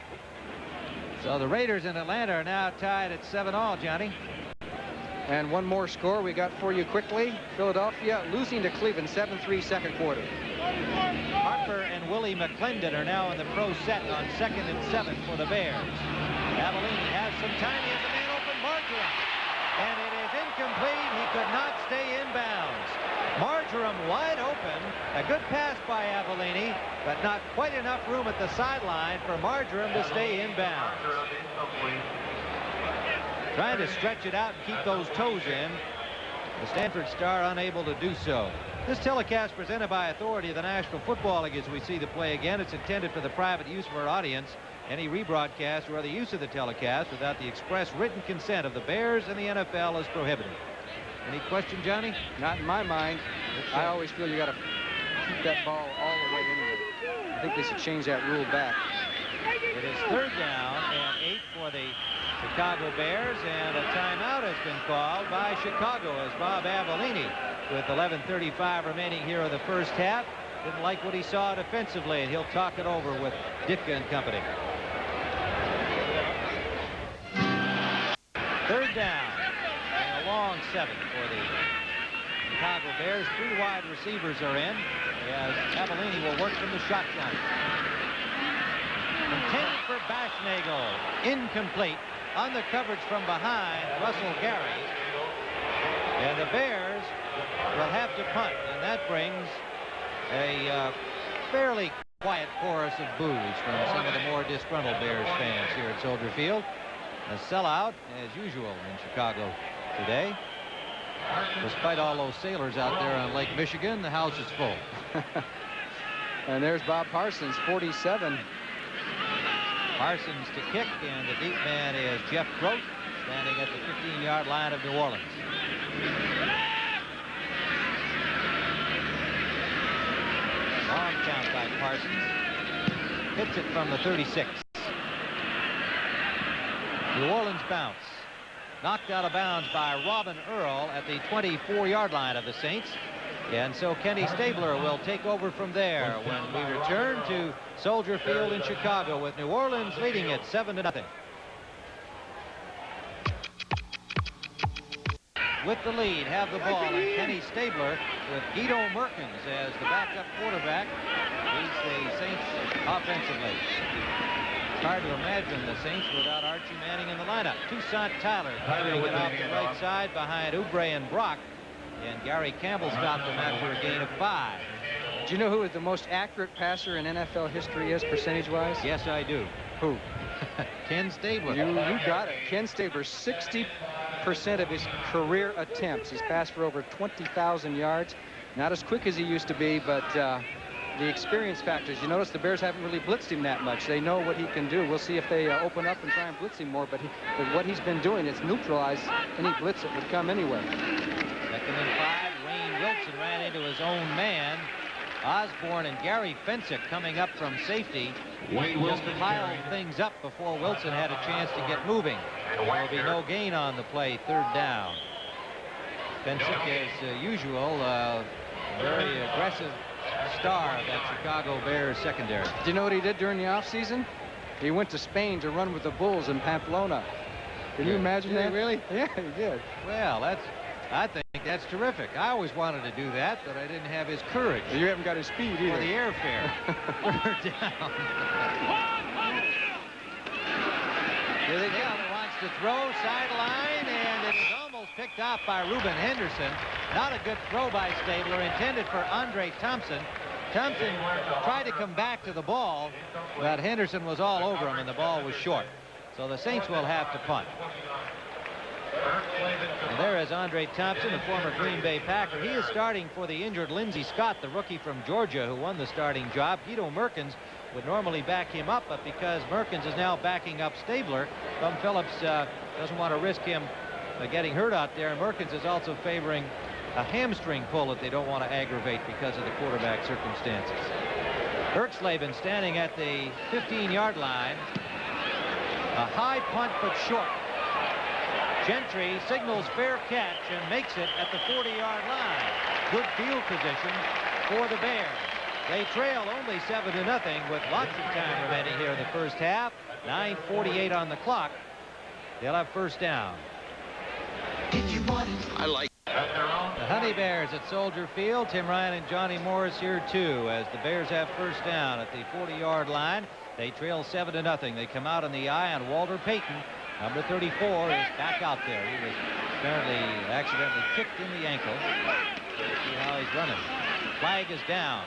So the Raiders in Atlanta are now tied at 7-all, Johnny. And one more score we got for you quickly. Philadelphia losing to Cleveland 7-3 second quarter. Harper and Willie McClendon are now in the pro set on 2nd and 7 for the Bears. Avellini has some time. He has a man open, Marjoram. And it is incomplete. He could not stay in bounds. Marjoram wide open. A good pass by Avellini, but not quite enough room at the sideline for Marjoram to stay in bounds. Trying to stretch it out and keep those toes in. The Stanford Star unable to do so. This telecast presented by authority of the National Football League as we see the play again. It's intended for the private use of our audience. Any rebroadcast or other use of the telecast without the express written consent of the Bears and the NFL is prohibited. Any question, Johnny? Not in my mind. I always feel you got to keep that ball all the way into it. I think they should change that rule back. It is 3rd down and 8 for the Chicago Bears, and a timeout has been called by Chicago as Bob Avellini, with 11:35 remaining here in the first half, didn't like what he saw defensively, and he'll talk it over with Ditka and company. 3rd down and a long 7 for the Chicago Bears. 3 wide receivers are in as Avellini will work from the shotgun. Intended for Bashnagel, incomplete. On the coverage from behind, Russell Gary. And the Bears will have to punt, and that brings a fairly quiet chorus of boos from some of the more disgruntled Bears fans here at Soldier Field. A sellout, as usual, in Chicago today. Despite all those sailors out there on Lake Michigan, the house is full. And there's Bob Parsons, 47. Parsons to kick, and the deep man is Jeff Grote, standing at the 15-yard line of New Orleans. Long count by Parsons. Hits it from the 36. New Orleans bounce. Knocked out of bounds by Robin Earl at the 24-yard line of the Saints. And so Kenny Stabler will take over from there when we return to Soldier Field in Chicago with New Orleans leading it 7-0. With the lead, have the ball, and Kenny Stabler with Guido Merkins as the backup quarterback leads the Saints offensively. It's hard to imagine the Saints without Archie Manning in the lineup. Toussaint Tyler carrying it off the right side behind Oubre and Brock. and Gary Campbell stopped him after a gain of 5. Do you know who is the most accurate passer in NFL history is, percentage-wise? Yes, I do. Who? Ken Stabler. You got it. Ken Stabler, 60% of his career attempts. He's passed for over 20,000 yards. Not as quick as he used to be, but the experience factors. You notice the Bears haven't really blitzed him that much. They know what he can do. We'll see if they open up and try and blitz him more, but what he's been doing is neutralize any blitz that would come anyway. 2nd and 5. Wayne Wilson ran into his own man. Osborne and Gary Fensick coming up from safety just piled things up before Wilson had a chance to get moving. There will be no gain on the play, 3rd down. Fensick, as usual, very aggressive star of that Chicago Bears secondary. Do you know what he did during the offseason? He went to Spain to run with the Bulls in Pamplona. Can you imagine that? Really? Yeah, he did. Well, I think that's terrific. I always wanted to do that, but I didn't have his courage. You haven't got his speed either. Or the airfare. Down. Here they go. Wants to throw sideline, and it is almost picked off by Reuben Henderson. Not a good throw by Stabler, intended for Andre Thompson. Thompson tried to come back to the ball, but Henderson was all over him, and the ball was short. So the Saints will have to punt. And there is Andre Thompson, a former Green Bay Packer. He is starting for the injured Lindsey Scott, the rookie from Georgia, who won the starting job. Guido Merkins would normally back him up, but because Merkins is now backing up Stabler, Bum Phillips doesn't want to risk him getting hurt out there. And Merkins is also favoring a hamstring pull that they don't want to aggravate because of the quarterback circumstances. Erxleben standing at the 15-yard line. A high punt, but short. Gentry signals fair catch and makes it at the 40-yard line. Good field position for the Bears. They trail only 7-0 with lots of time remaining here in the first half. 9:48 on the clock. They'll have 1st down. I like The Honey Bears at Soldier Field. Tim Ryan and Johnny Morris here too, as the Bears have 1st down at the 40-yard line. They trail 7-0. They come out in the eye on Walter Payton. Number 34 is back out there. He was apparently accidentally kicked in the ankle. Let's see how he's running. Flag is down.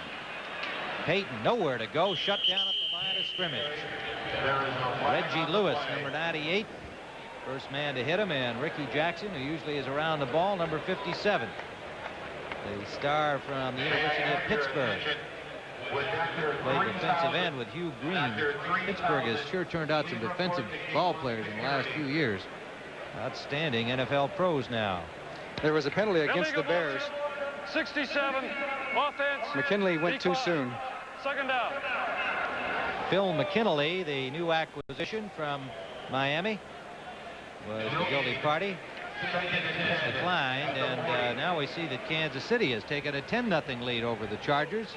Payton nowhere to go. Shut down at the line of scrimmage. Reggie Lewis, number 98. First man to hit him, and Ricky Jackson, who usually is around the ball, number 57. The star from the University of Pittsburgh. Played defensive end with Hugh Green. Pittsburgh has sure turned out some defensive ball players in the last few years. Outstanding NFL pros now. There was a penalty against the Bears. 67, offense. McKinley went too soon. 2nd down. Phil McKinley, the new acquisition from Miami, was the guilty party. It's declined, and now we see that Kansas City has taken a 10-0 lead over the Chargers.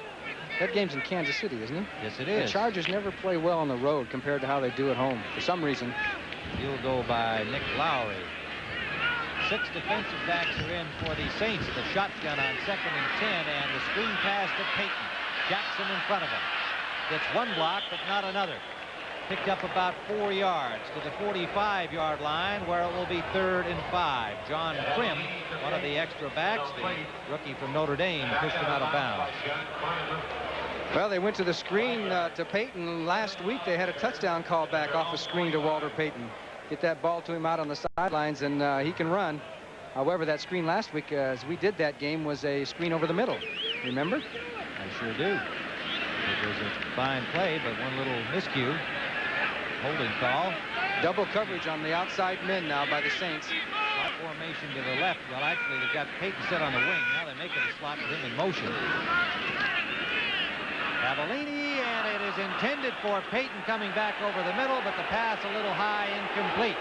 That game's in Kansas City, isn't it? Yes, it is. The Chargers never play well on the road compared to how they do at home. For some reason. Field goal by Nick Lowry. 6 defensive backs are in for the Saints. The shotgun on 2nd and 10, and the screen pass to Payton. Jackson in front of him. Gets one block, but not another. Picked up about 4 yards to the 45-yard line, where it will be 3rd and 5. John Prim, one of the extra backs, the rookie from Notre Dame, pushed him out of bounds. Well, they went to the screen to Payton last week. They had a touchdown call back off a screen to Walter Payton. Get that ball to him out on the sidelines, and he can run. However, that screen last week, as we did that game, was a screen over the middle. Remember? I sure do. It was a fine play, but one little miscue. Holding call. Double coverage on the outside men now by the Saints. Slot formation to the left. Well, actually, they've got Payton set on the wing. Now they make it a slot with him in motion. Cavallini, and it is intended for Payton coming back over the middle, but the pass a little high, incomplete.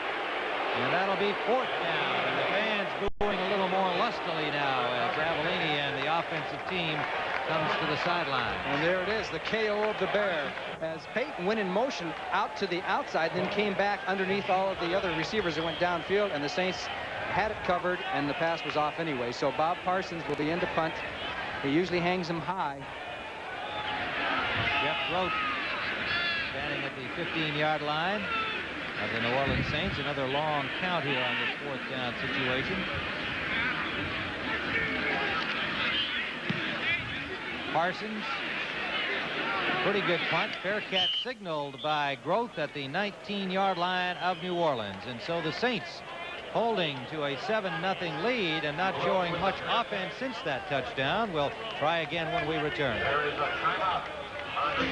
And that'll be 4th down. And the fans booing a little more lustily now as Cavallini and the offensive team comes to the sideline. And there it is, the KO of the Bear. As Payton went in motion out to the outside, then came back underneath all of the other receivers that went downfield, and the Saints had it covered, and the pass was off anyway. So Bob Parsons will be in to punt. He usually hangs him high. Jeff Roach standing at the 15-yard line of the New Orleans Saints. Another long count here on this 4th down situation. Parsons. Pretty good punt. Fair catch signaled by Groth at the 19-yard line of New Orleans. And so the Saints holding to a 7-0 lead and not showing much offense since that touchdown. We'll try again when we return.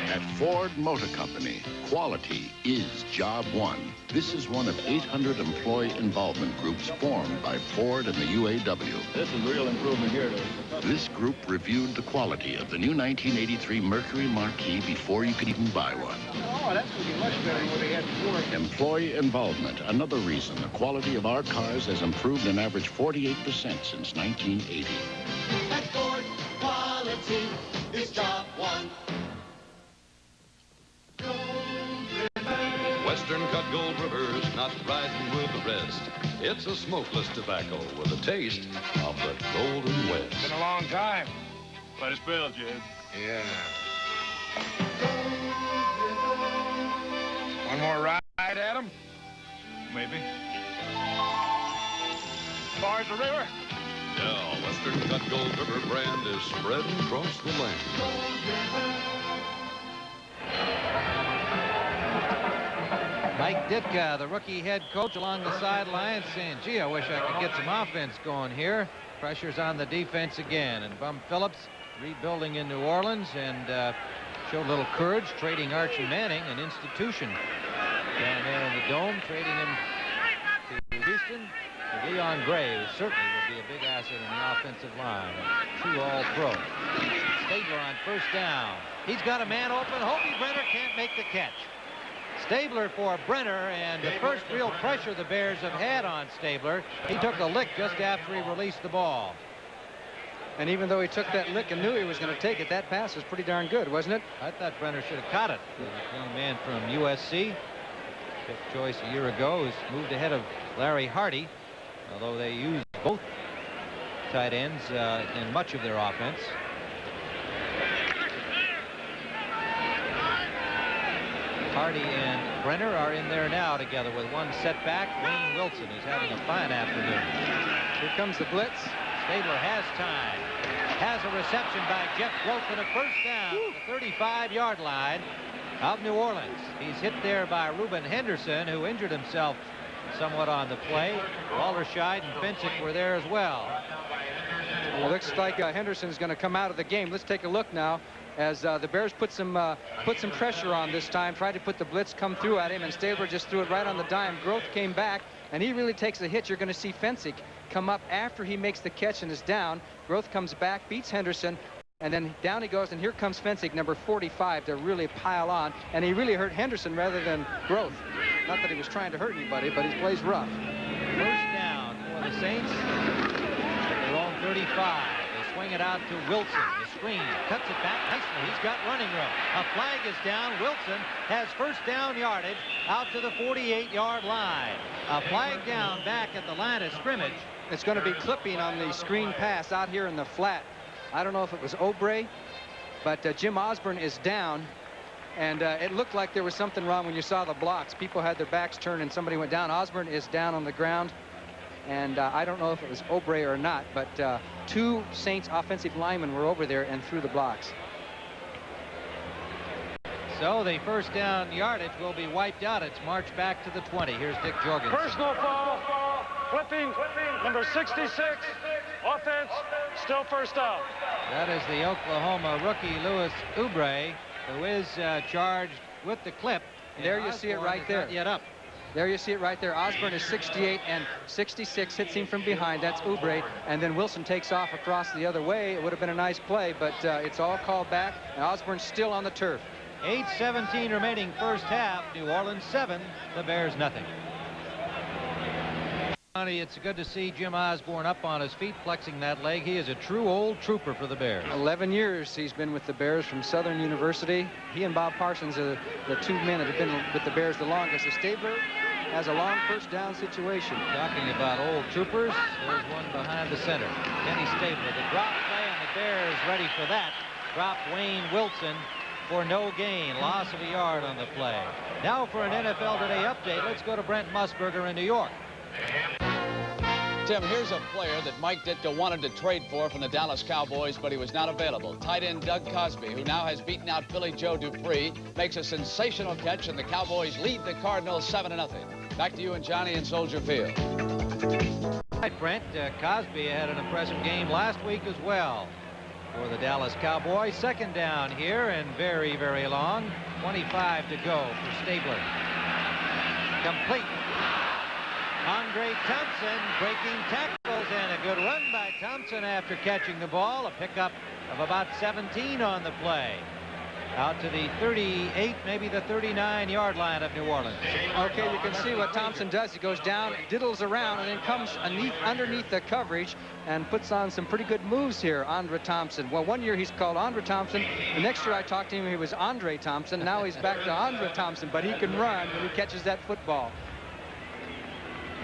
At Ford Motor Company, quality is job one. This is one of 800 employee involvement groups formed by Ford and the UAW. This is real improvement here. This group reviewed the quality of the new 1983 Mercury Marquis before you could even buy one. Oh, that's going to be much better than what they had before. Employee involvement, another reason the quality of our cars has improved an average 48% since 1980. At Ford, quality is job one. Western cut Gold River's not riding with the rest. It's a smokeless tobacco with a taste of the Golden West. Been a long time. Let us build, Jed. Yeah. One more ride, Adam? Maybe. As far as the river? Yeah, Western cut Gold River brand is spreading across the land. Mike Ditka, the rookie head coach, along the sidelines saying, gee, I wish I could get some offense going here. Pressure's on the defense again. And Bum Phillips rebuilding in New Orleans and showed a little courage, trading Archie Manning, an institution down there in the Dome, trading him to Houston. And Leon Gray, who certainly will be a big asset in the offensive line. A true all-pro. Stabler on first down. He's got a man open. Hobie Brenner can't make the catch. Stabler for Brenner, and the first real pressure the Bears have had on Stabler. He took a lick just after he released the ball. And even though he took that lick and knew he was going to take it, that pass was pretty darn good, wasn't it? I thought Brenner should have caught it. The young man from USC, fifth choice a year ago, who's moved ahead of Larry Hardy, although they use both tight ends in much of their offense. Hardy and Brenner are in there now together with one setback. Wayne Wilson, who's having a fine afternoon. Here comes the blitz. Stabler has time. Has a reception by Jeff Groth and a first down at the 35-yard line of New Orleans. He's hit there by Reuben Henderson, who injured himself somewhat on the play. Wallerscheid and Finsick were there as well. Well, looks like Henderson's going to come out of the game. Let's take a look now as the Bears put some pressure on this time, tried to put the blitz come through at him, and Stabler just threw it right on the dime. Groth came back, and he really takes a hit. You're going to see Finsick come up after he makes the catch and is down. Groth comes back, beats Henderson, and then down he goes, and here comes Finsick, number 45, to really pile on, and he really hurt Henderson rather than Groth. Not that he was trying to hurt anybody, but he plays rough. First down for the Saints at their own 35. Swing it out to Wilson. The screen cuts it back nicely. He's got running room. A flag is down. Wilson has first down yardage out to the 48-yard line. A flag down back at the line of scrimmage. It's going to be clipping on the screen pass out here in the flat. I don't know if it was Obrey, but Jim Osborne is down. And it looked like there was something wrong when you saw the blocks. People had their backs turned and somebody went down. Osborne is down on the ground. And I don't know if it was Obrey or not, but two Saints offensive linemen were over there and threw the blocks. So the first down yardage will be wiped out. It's marched back to the 20. Here's Dick Jorgensen. Personal foul. Flipping. Number 66. Offense. Still first down. That is the Oklahoma rookie, Louis Oubre, who is charged with the clip. There you see it right there. Not yet up. There you see it right there. Osborne is 68 and 66 hits him from behind. That's Oubre. And then Wilson takes off across the other way. It would have been a nice play, but it's all called back. And Osborne's still on the turf. 8:17 remaining first half. New Orleans 7, the Bears nothing. It's good to see Jim Osborne up on his feet, flexing that leg. He is a true old trooper for the Bears. 11 years he's been with the Bears from Southern University. He and Bob Parsons are the two men that have been with the Bears the longest. The Stabler has a long first down situation. Talking about old troopers, there's one behind the center. Kenny Stabler, the drop play, and the Bears ready for that. Drop Wayne Wilson for no gain. Loss of a yard on the play. Now for an NFL Today update, let's go to Brent Musburger in New York. Tim, here's a player that Mike Ditka wanted to trade for from the Dallas Cowboys, but he was not available. Tight end Doug Cosby, who now has beaten out Philly Joe Dupree, makes a sensational catch, and the Cowboys lead the Cardinals 7-0. Back to you and Johnny in Soldier Field. Right, Brent. Cosby had an impressive game last week as well for the Dallas Cowboys. Second down here and very, very long. 25 to go for Stabler. Complete. Andre Thompson breaking tackles, and a good run by Thompson after catching the ball. A pickup of about 17 on the play. Out to the 38, maybe the 39-yard line of New Orleans. Okay, you can see what Thompson does. He goes down, diddles around, and then comes underneath the coverage and puts on some pretty good moves here, Andre Thompson. Well, one year he's called Andre Thompson. The next year I talked to him, he was Andre Thompson. Now he's back to Andre Thompson, but he can run when he catches that football.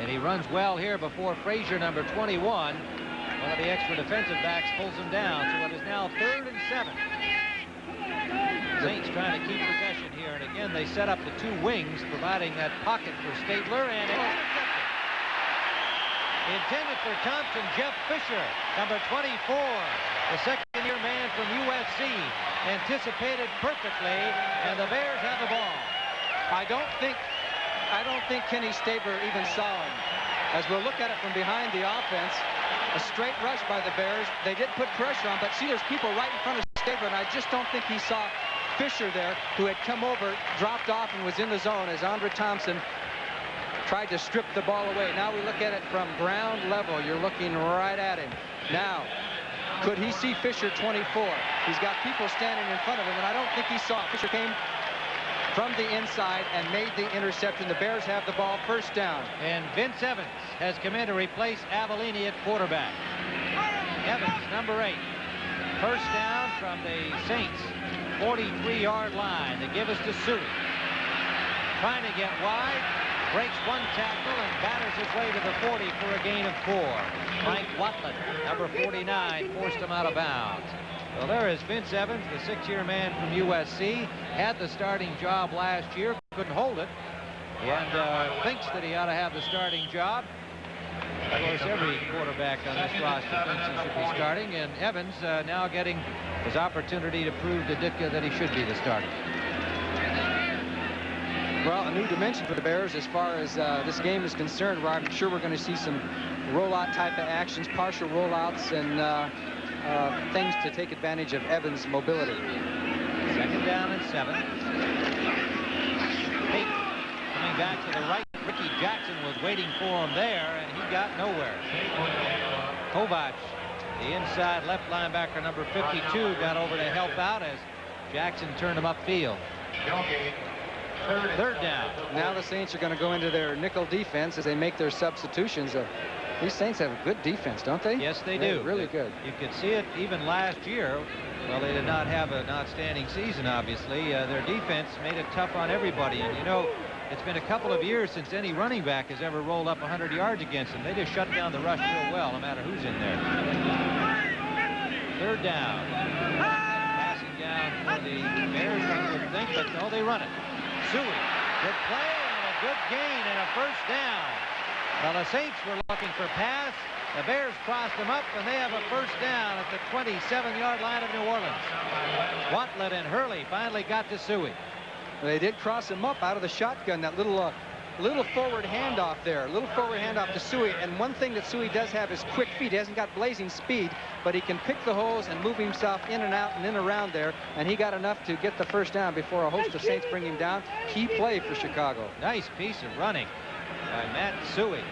And he runs well here before Frazier, number 21. One of the extra defensive backs pulls him down, so it is now 3rd and 7. Saints trying to keep possession here, and again they set up the two wings, providing that pocket for Stabler, and intercepted. Intended for Thompson, Jeff Fisher, number 24, the second-year man from USC, anticipated perfectly, and the Bears have the ball. I don't think Kenny Stabler even saw him. As we'll look at it from behind the offense, a straight rush by the Bears. They did put pressure on, but see, there's people right in front of Stabler, and I just don't think he saw Fisher there, who had come over, dropped off, and was in the zone as Andre Thompson tried to strip the ball away. Now we look at it from ground level. You're looking right at him. Now, could he see Fisher 24? He's got people standing in front of him, and I don't think he saw it. Fisher came from the inside and made the interception. The Bears have the ball, first down. And Vince Evans has come in to replace Avellini at quarterback. Evans, number 8. First down from the Saints 43-yard line. They give us to Suey. Trying to get wide, breaks one tackle and batters his way to the 40 for a gain of 4. Frank Watlet, number 49, forced him out of bounds. Well, there is Vince Evans, the 6-year man from USC, had the starting job last year, couldn't hold it, and thinks that he ought to have the starting job. Of course, every quarterback on this roster thinks he should be starting, and Evans now getting his opportunity to prove to Ditka that he should be the starter. Well, a new dimension for the Bears as far as this game is concerned, where I'm sure we're going to see some rollout type of actions, partial rollouts, and things to take advantage of Evans' mobility. Second down and 7. Peyton coming back to the right. Ricky Jackson was waiting for him there, and he got nowhere. Kovac, the inside left linebacker, number 52, got over to help out as Jackson turned him upfield. Third down. Now the Saints are going to go into their nickel defense as they make their substitutions. These Saints have a good defense, don't they? Yes, they They're do. Really good. You could see it even last year. Well, they did not have an outstanding season, obviously. Their defense made it tough on everybody. And, you know, it's been a couple of years since any running back has ever rolled up 100 yards against them. They just shut down the rush real well, no matter who's in there. Third down. Passing down for the Bears, I would think, but no, they run it. Suey, good play and a good gain and a first down. Well, the Saints were looking for pass. The Bears crossed them up, and they have a first down at the 27-yard line of New Orleans. Watlet and Hurley finally got to Suey. They did cross him up out of the shotgun, that little forward handoff there, little forward handoff to Suey. And one thing that Suey does have is quick feet. He hasn't got blazing speed, but he can pick the holes and move himself in and out and in around there. And he got enough to get the first down before a host of Saints bring him down. Key play for Chicago. Nice piece of running by Matt Suey.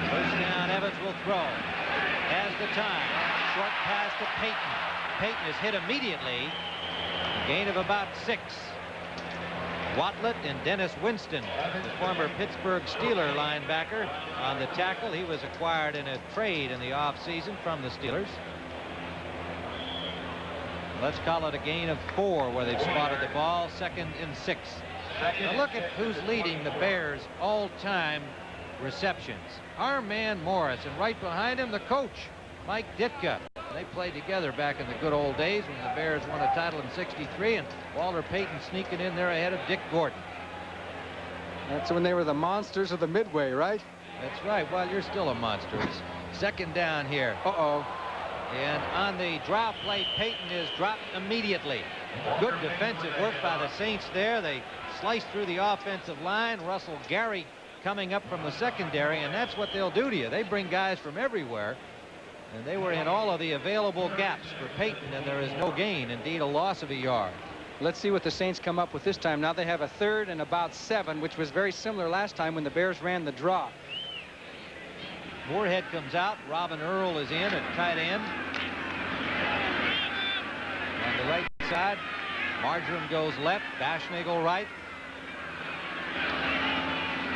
First down, Evans will throw. Has the time. Short pass to Peyton. Peyton is hit immediately. A gain of about 6. Watlet and Dennis Winston, the former Pittsburgh Steeler linebacker, on the tackle. He was acquired in a trade in the offseason from the Steelers. Let's call it a gain of 4 where they've spotted the ball. 2nd and 6. Now look at who's leading the Bears all-time receptions. Our man Morris, and right behind him the coach, Mike Ditka. They played together back in the good old days when the Bears won a title in '63, and Walter Payton sneaking in there ahead of Dick Gordon. That's when they were the monsters of the Midway, right? That's right. Well, you're still a monster. It's second down here. Uh-oh. And on the draw play, Payton is dropped immediately. Good defensive work by the Saints there. They sliced through the offensive line. Russell Gary coming up from the secondary, and that's what they'll do to you. They bring guys from everywhere, and they were in all of the available gaps for Payton, and there is no gain, indeed a loss of a yard. Let's see what the Saints come up with this time. Now they have a 3rd and about 7, which was very similar last time when the Bears ran the draw. Moorhead comes out. Robin Earl is in at tight end. On the right side, Marjoram goes left. Bashnagel right.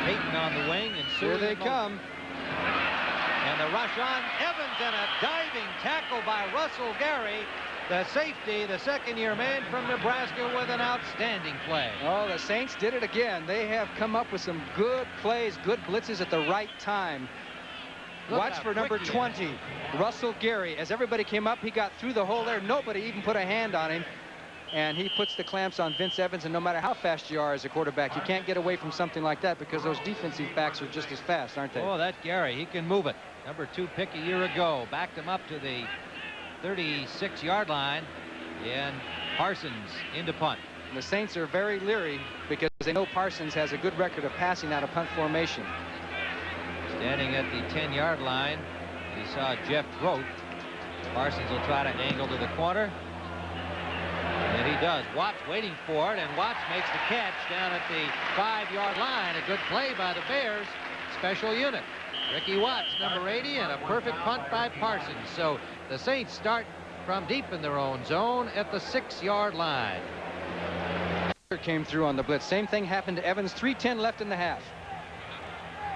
Payton on the wing, and here they come. And the rush on Evans, and a diving tackle by Russell Gary, the safety, the second-year man from Nebraska, with an outstanding play. Oh, the Saints did it again. They have come up with some good plays, good blitzes at the right time. Watch for number 20, Russell Gary. As everybody came up, he got through the hole there. Nobody even put a hand on him. And he puts the clamps on Vince Evans, and no matter how fast you are as a quarterback, you can't get away from something like that because those defensive backs are just as fast, aren't they? Oh, that Gary, he can move it. Number 2 pick a year ago. Backed him up to the 36-yard line, and Parsons into punt. And the Saints are very leery because they know Parsons has a good record of passing out of punt formation. Standing at the 10-yard line, he saw Jeff Grote. Parsons will try to angle to the corner. And he does. Watts waiting for it, and Watts makes the catch down at the 5-yard line. A good play by the Bears special unit. Ricky Watts, number 80, and a perfect punt by Parsons. So the Saints start from deep in their own zone at the 6-yard line. Came through on the blitz. Same thing happened to Evans. 3:10 left in the half.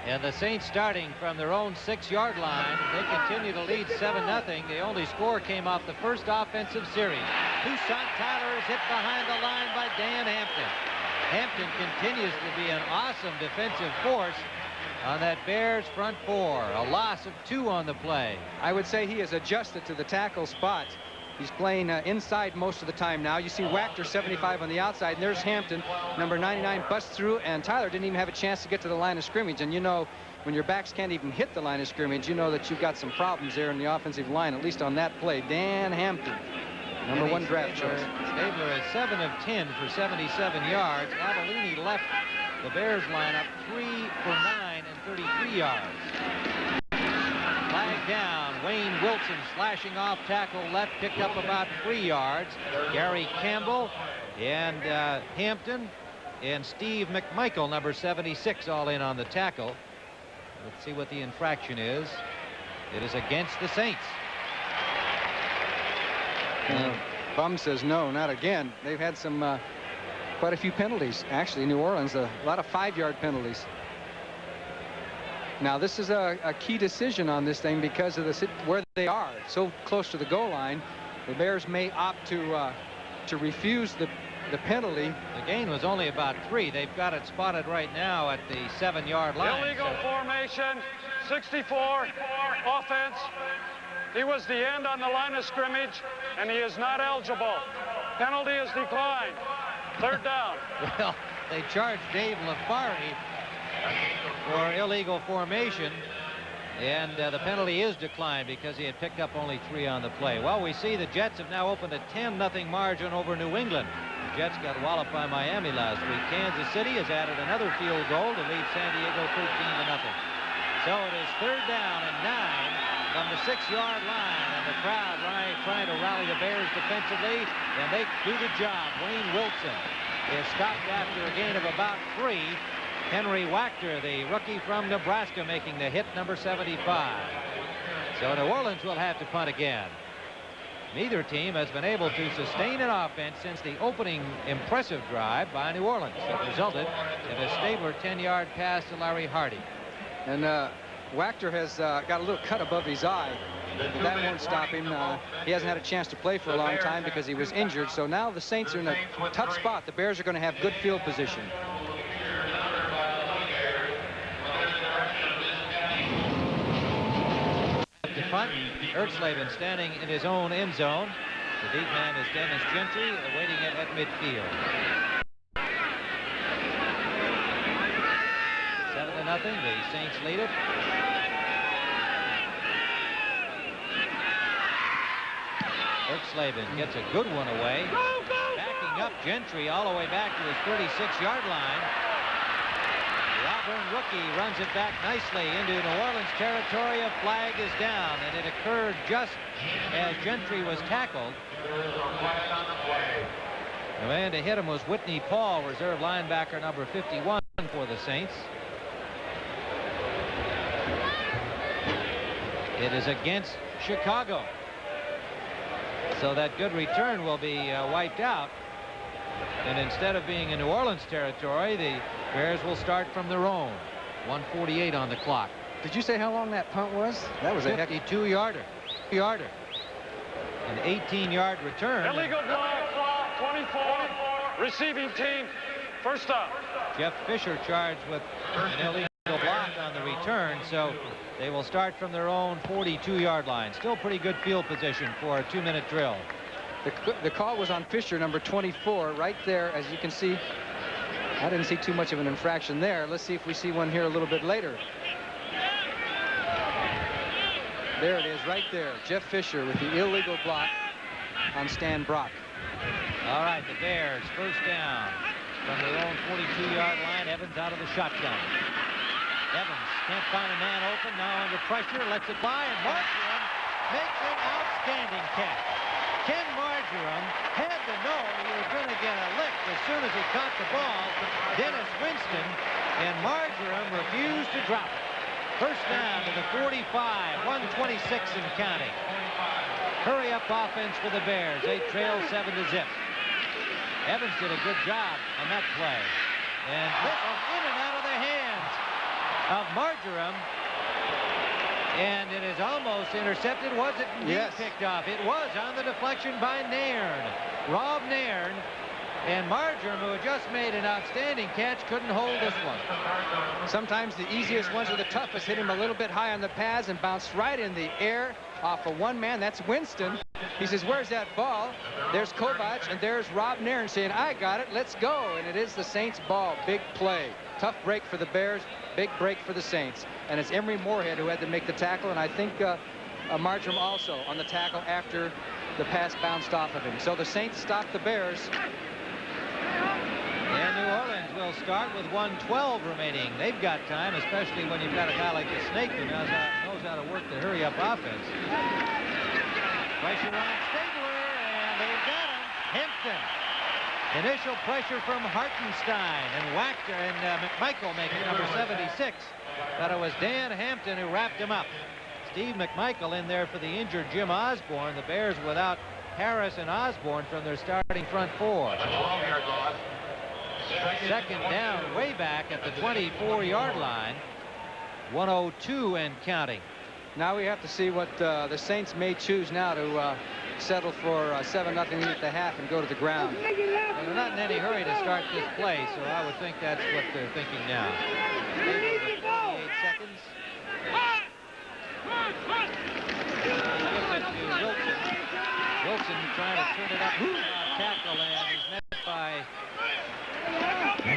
And the Saints starting from their own 6-yard line. They continue to lead 7-0. The only score came off the first offensive series. Toussaint Tyler is hit behind the line by Dan Hampton. Hampton continues to be an awesome defensive force on that Bears front 4. A loss of 2 on the play. I would say he has adjusted to the tackle spot. He's playing inside most of the time now. You see Wachter, 75 on the outside, and there's Hampton, number 99, busts through, and Tyler didn't even have a chance to get to the line of scrimmage. And you know, when your backs can't even hit the line of scrimmage, you know that you've got some problems there in the offensive line, at least on that play. Dan Hampton, number 1 draft choice. Stabler is 7 of 10 for 77 yards. Avellini left the Bears lineup 3 for 9 and 33 yards. Flag down. Wayne Wilson slashing off tackle left, picked up about 3 yards. Gary Campbell and Hampton and Steve McMichael, number 76, all in on the tackle. Let's see what the infraction is. It is against the Saints. Bum says no, not again. They've had some quite a few penalties. Actually, New Orleans, a lot of 5-yard penalties. Now, this is a key decision on this thing because of where they are so close to the goal line. The Bears may opt to refuse the penalty. The gain was only about 3. They've got it spotted right now at the 7-yard line. Illegal formation, 64, offense. He was the end on the line of scrimmage, and he is not eligible. Penalty is declined. 3rd down. Well, they charged Dave Lafari for illegal formation, and the penalty is declined because he had picked up only 3 on the play. Well, we see the Jets have now opened a 10-0 margin over New England. The Jets got walloped by Miami last week. Kansas City has added another field goal to lead San Diego 13-0. So it is 3rd down and 9 from the 6-yard line, and the crowd trying to rally the Bears defensively, and they do the job. Wayne Wilson is stopped after a gain of about 3. Henry Wachter, the rookie from Nebraska, making the hit, number 75. So New Orleans will have to punt again. Neither team has been able to sustain an offense since the opening impressive drive by New Orleans that resulted in a Stabler 10-yard pass to Larry Hardy. And Wachter has got a little cut above his eye. But that won't stop him. He hasn't had a chance to play for a long time because he was injured. So now the Saints are in a tough spot. The Bears are going to have good field position. To punt, Ertzleben standing in his own end zone. The deep man is Dennis Gentry, awaiting it at midfield. The Saints lead it. Erxleben gets a good one away. Backing up Gentry all the way back to his 36-yard line. The Auburn rookie runs it back nicely into New Orleans territory. A flag is down, and it occurred just as Gentry was tackled. The man to hit him was Whitney Paul, reserve linebacker number 51 for the Saints. It is against Chicago. So that good return will be wiped out. And instead of being in New Orleans territory, the Bears will start from their own. 1:48 on the clock. Did you say how long that punt was? That was a 52-yarder. An 18-yard return. Illegal block, 24, receiving team, first down. Jeff Fisher charged with an illegal block on the return, so they will start from their own 42-yard line. Still pretty good field position for a 2-minute drill. The call was on Fisher, number 24, right there, as you can see. I didn't see too much of an infraction there. Let's see if we see one here a little bit later. There it is, right there. Jeff Fisher with the illegal block on Stan Brock. All right, the Bears, first down from their own 42-yard line. Evans out of the shotgun. Evans can't find a man open, now under pressure, lets it fly, and Marjoram makes an outstanding catch. Ken Marjoram had to know he was going to get a lick as soon as he caught the ball from Dennis Winston, and Marjoram refused to drop it. First down to the 45, 1:26 and counting. Hurry-up offense for the Bears. They trail 7-0. Evans did a good job on that play. And this is in and out of the hands of Marjoram. And it is almost intercepted. Was it indeed picked off? It was on the deflection by Nairn. Rob Nairn. And Marjoram, who had just made an outstanding catch, couldn't hold this one. Sometimes the easiest ones are the toughest. Hit him a little bit high on the pads and bounced right in the air off of one man. That's Winston. He says, where's that ball? There's Kovac, and there's Rob Nairn saying, I got it, let's go. And it is the Saints' ball. Big play. Tough break for the Bears, big break for the Saints. And it's Emery Moorhead who had to make the tackle, and I think Marjoram also on the tackle after the pass bounced off of him. So the Saints stop the Bears. And New Orleans will start with 1:12 remaining. They've got time, especially when you've got a guy like the Snake who knows how to work the hurry-up offense. Pressure on Stabler, and they've got him. Hampton. Initial pressure from Hartenstein, and Wachter and McMichael make it number 76. But it was Dan Hampton who wrapped him up. Steve McMichael in there for the injured Jim Osborne. The Bears without Harris and Osborne from their starting front four. Second down way back at the 24-yard line. 1:02 and counting. Now we have to see what the Saints may choose now to settle for 7-0 at the half and go to the ground. Well, they're not in any hurry to start this play, so I would think that's what they're thinking now. 48 seconds. Gives it to Wilson. Wilson trying to turn it up. Tackle, and he's met by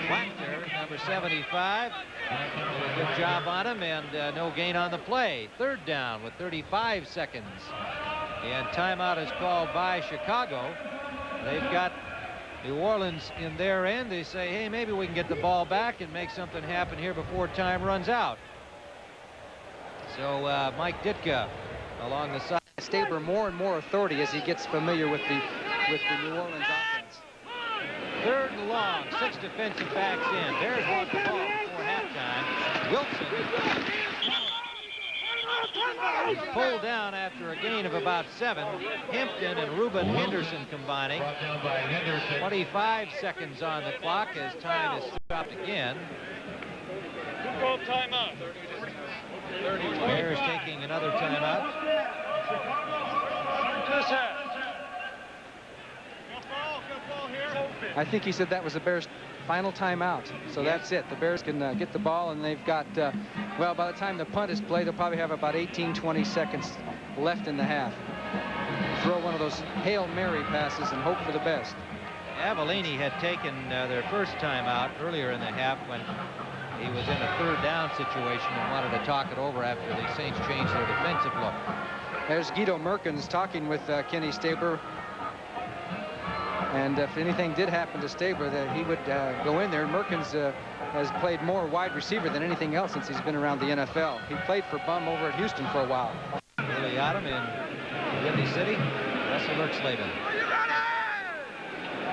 Wachter, number 75. Did a good job on him, and no gain on the play. Third down with 35 seconds. And timeout is called by Chicago. They've got New Orleans in their end. They say, hey, maybe we can get the ball back and make something happen here before time runs out. So Mike Ditka along the side. Stabler more and more authority as he gets familiar with the New Orleans offense. Third and long, 6 defensive backs in. Bears want the ball before halftime. Wilson is pulled down after a gain of about 7. Hampton and Reuben Henderson combining. 25 seconds on the clock as time is stopped again. Two-goal timeout. Bears taking another timeout. I think he said that was the Bears' final timeout. So that's it. The Bears can get the ball, and they've got, well, by the time the punt is played, they'll probably have about 18-20 seconds left in the half. Throw one of those Hail Mary passes and hope for the best. Avellini had taken their first timeout earlier in the half when he was in a third down situation and wanted to talk it over after the Saints changed their defensive look. There's Guido Merkins talking with Kenny Stabler. And if anything did happen to Stabler, that he would go in there. Merkins has played more wide receiver than anything else since he's been around the NFL. He played for Bum over at Houston for a while. Billy Adam in Windy City. Russell Erxleben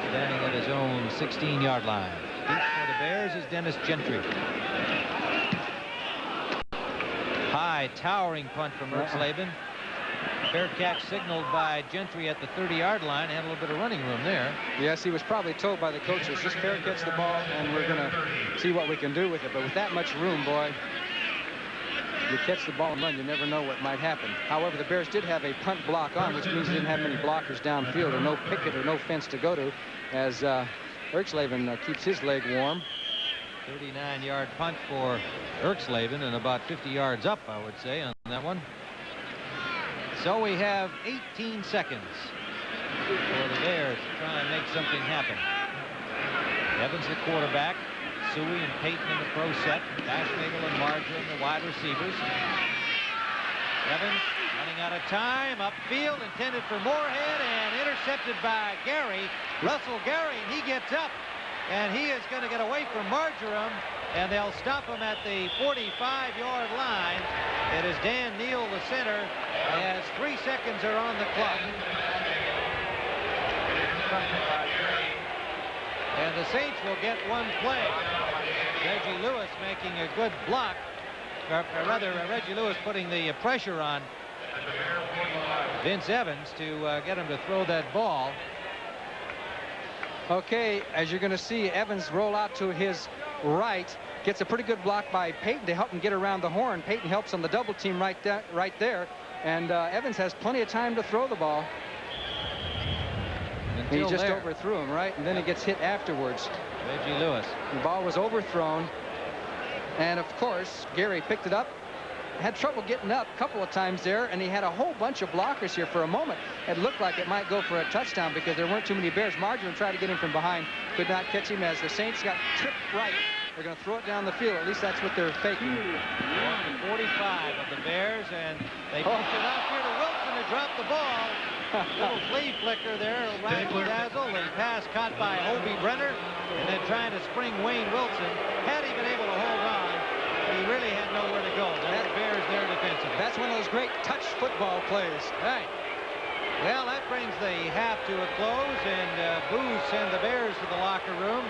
standing at his own 16-yard line. Deep for the Bears is Dennis Gentry. High, towering punt from Erxleben. Bearcats signaled by Gentry at the 30-yard line. Had a little bit of running room there. Yes, he was probably told by the coaches, just fair catch the ball, and we're going to see what we can do with it. But with that much room, boy, you catch the ball and run, you never know what might happen. However, the Bears did have a punt block on, which means they didn't have many blockers downfield or no picket or no fence to go to, as Erxleben keeps his leg warm. 39-yard punt for Erxleben and about 50 yards up, I would say, on that one. So we have 18 seconds for the Bears to try and make something happen. Evans, the quarterback. Suey and Payton in the pro set. Dashnagle and Marjoram, the wide receivers. Evans running out of time. Upfield, intended for Moorhead, and intercepted by Gary. Russell Gary, and he gets up. And he is going to get away from Marjoram, and they'll stop him at the 45-yard line. It is Dan Neal, the center, as 3 seconds are on the clock. And the Saints will get one play. Reggie Lewis making a good block. Or rather, Reggie Lewis putting the pressure on Vince Evans to get him to throw that ball. Okay, as you're going to see, Evans roll out to his right. Gets a pretty good block by Payton to help him get around the horn. Payton helps on the double team right there. And Evans has plenty of time to throw the ball. He just overthrew him, right? And then he gets hit afterwards. Reggie Lewis. The ball was overthrown. And, of course, Gary picked it up. Had trouble getting up a couple of times there, and he had a whole bunch of blockers here for a moment. It looked like it might go for a touchdown because there weren't too many Bears. Marjoram tried to get him from behind, could not catch him as the Saints got tripped right. They're going to throw it down the field. At least that's what they're faking. 45 of the Bears, and they pushed it out here to Wilson to drop the ball. Little flea flicker there, razzle-dazzle. The pass caught by Hobie Brenner, and then trying to spring Wayne Wilson. Had he been able to hold on, he really had nowhere to go. That Bears there defensively. That's one of those great touch football plays. Right. Well, that brings the half to a close, and Booze send the Bears to the locker room.